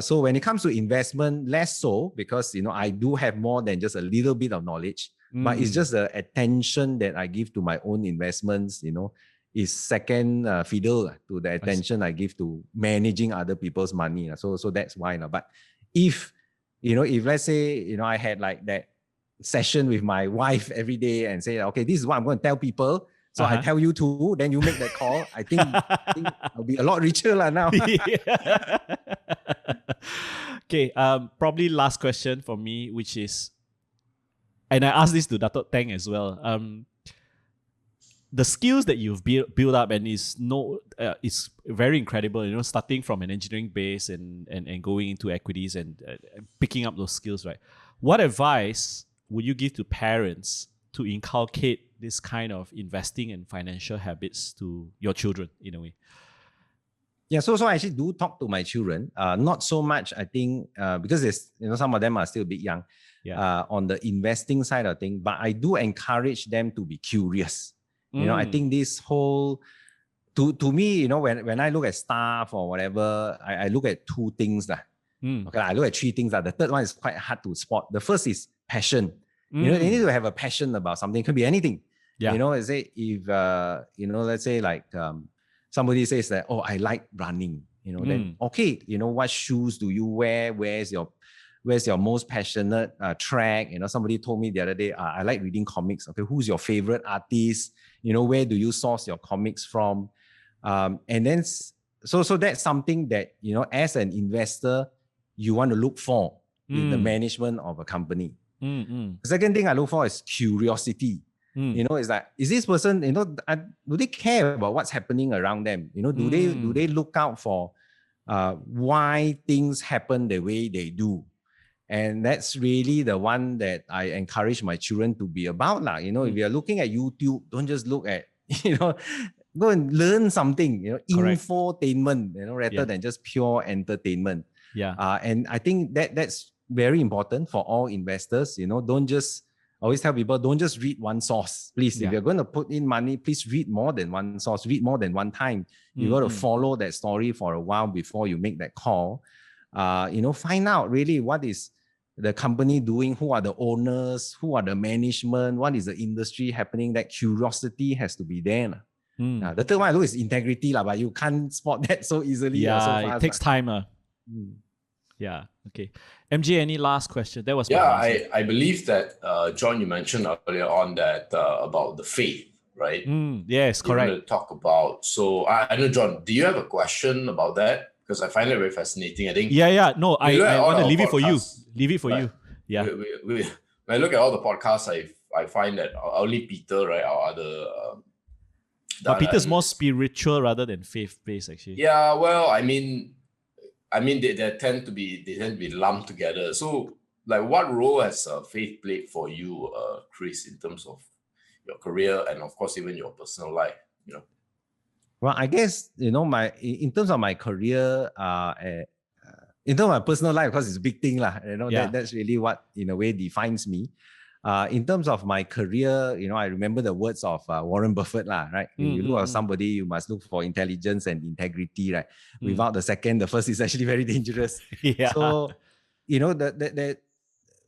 So when it comes to investment, less so, because, I do have more than just a little bit of knowledge, but it's just the attention that I give to my own investments, is second fiddle to the attention I give to managing other people's money. So that's why. But if let's say, I had like that session with my wife every day and say, okay, this is what I'm going to tell people. So I tell you too, then you make that call. I think I'll be a lot richer now. Okay, probably last question for me, which is, and I asked this to Dato' Tang as well. The skills that you've built up, and is very incredible. Starting from an engineering base and going into equities and picking up those skills, right? What advice would you give to parents to inculcate this kind of investing and financial habits to your children in a way? Yeah, so I actually do talk to my children. Not so much, I think, because there's, some of them are still a bit young on the investing side of things, but I do encourage them to be curious. I think this whole, to me, when I look at staff or whatever, I look at two things. Okay, I look at three things. The third one is quite hard to spot. The first is passion. They need to have a passion about something. It could be anything. Say if, let's say like somebody says that, oh, I like running, then okay, what shoes do you wear? Where's your most passionate track? Somebody told me the other day, I like reading comics. Okay, who's your favorite artist? Where do you source your comics from? And then, so that's something that, as an investor, you want to look for in the management of a company. The second thing I look for is curiosity. It's like, is this person, do they care about what's happening around them? Do they look out for why things happen the way they do? And that's really the one that I encourage my children to be about. If you're looking at YouTube, don't just look at, go and learn something, infotainment, rather than just pure entertainment. And I think that's very important for all investors. Don't just, I always tell people, don't just read one source. Please, if you're going to put in money, please read more than one source, read more than one time. You got to follow that story for a while before you make that call. Find out really what is the company doing, who are the owners, who are the management, what is the industry happening. That curiosity has to be there. The third one I look is integrity, but you can't spot that so easily. So fast, it takes time. Yeah, okay. MJ, any last question? That was I believe that, John, you mentioned earlier on that about the faith, right? Yes, correct. You want to talk about, so I know, John, do you have a question about that? Because I find it very fascinating. I think. No, I want to leave it for you. Leave it for you. Yeah. When I look at all the podcasts, I find that only Peter, right, our other. But Peter's more spiritual rather than faith-based, actually. Yeah, well, I mean, they tend to be lumped together. So, like, what role has faith played for you, Chris, in terms of your career and, of course, even your personal life? Well, I guess, in terms of my career, in terms of my personal life, because it's a big thing, that's really what, in a way, defines me. In terms of my career, I remember the words of Warren Buffett, right? You look at somebody, you must look for intelligence and integrity, right? Without the second, the first is actually very dangerous. So,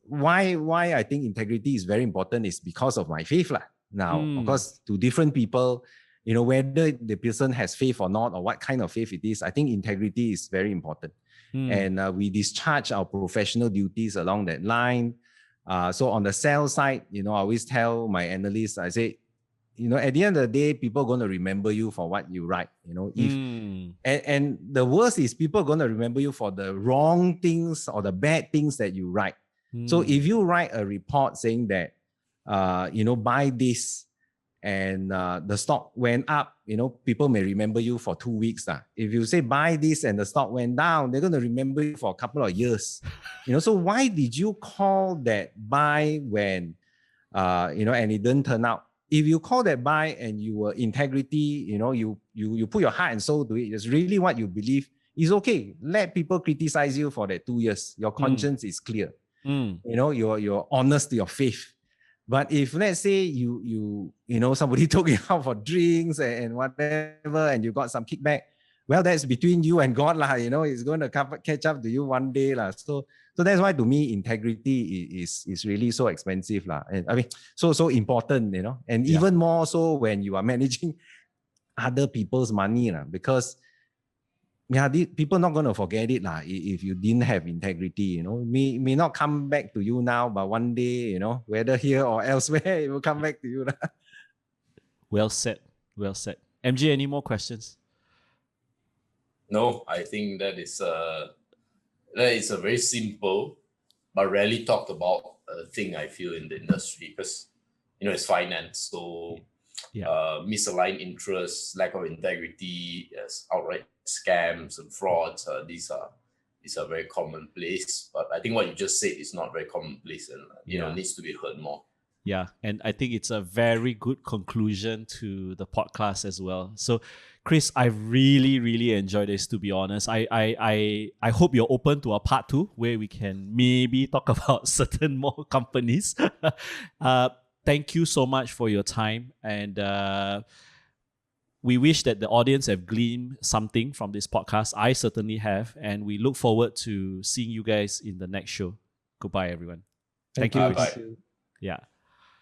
why I think integrity is very important is because of my faith, Now, of course, to different people, whether the person has faith or not, or what kind of faith it is, I think integrity is very important. And we discharge our professional duties along that line. So on the sales side, I always tell my analysts, I say, at the end of the day, people are going to remember you for what you write. And the worst is people are going to remember you for the wrong things or the bad things that you write. So if you write a report saying that, buy this, and the stock went up, people may remember you for 2 weeks. If you say buy this and the stock went down, they're going to remember you for a couple of years. So why did you call that buy when and it didn't turn out. If you call that buy and you were integrity, you put your heart and soul to it, it's really what you believe, it's okay. Let people criticize you for that 2 years. Your conscience is clear. You're honest to your faith. But if let's say you somebody took you out for drinks and whatever, and you got some kickback, well, that's between you and God lah. It's going to catch up to you one day lah. So that's why to me integrity is really so expensive lah. And I mean so important, and even more so when you are managing other people's money lah, because people not going to forget it lah if you didn't have integrity. May not come back to you now, but one day, whether here or elsewhere, it will come back to you lah. Well said. MJ, any more questions? No, I think that is a very simple but rarely talked about thing, I feel, in the industry, because it's finance, so misaligned interests, lack of integrity, outright scams and frauds. These are very commonplace. But I think what you just said is not very commonplace, and needs to be heard more. Yeah, and I think it's a very good conclusion to the podcast as well. So, Chris, I really, really enjoyed this, to be honest. I hope you're open to a part 2 where we can maybe talk about certain more companies. Thank you so much for your time. And we wish that the audience have gleaned something from this podcast. I certainly have. And we look forward to seeing you guys in the next show. Goodbye, everyone. Thank you. Bye. Yeah.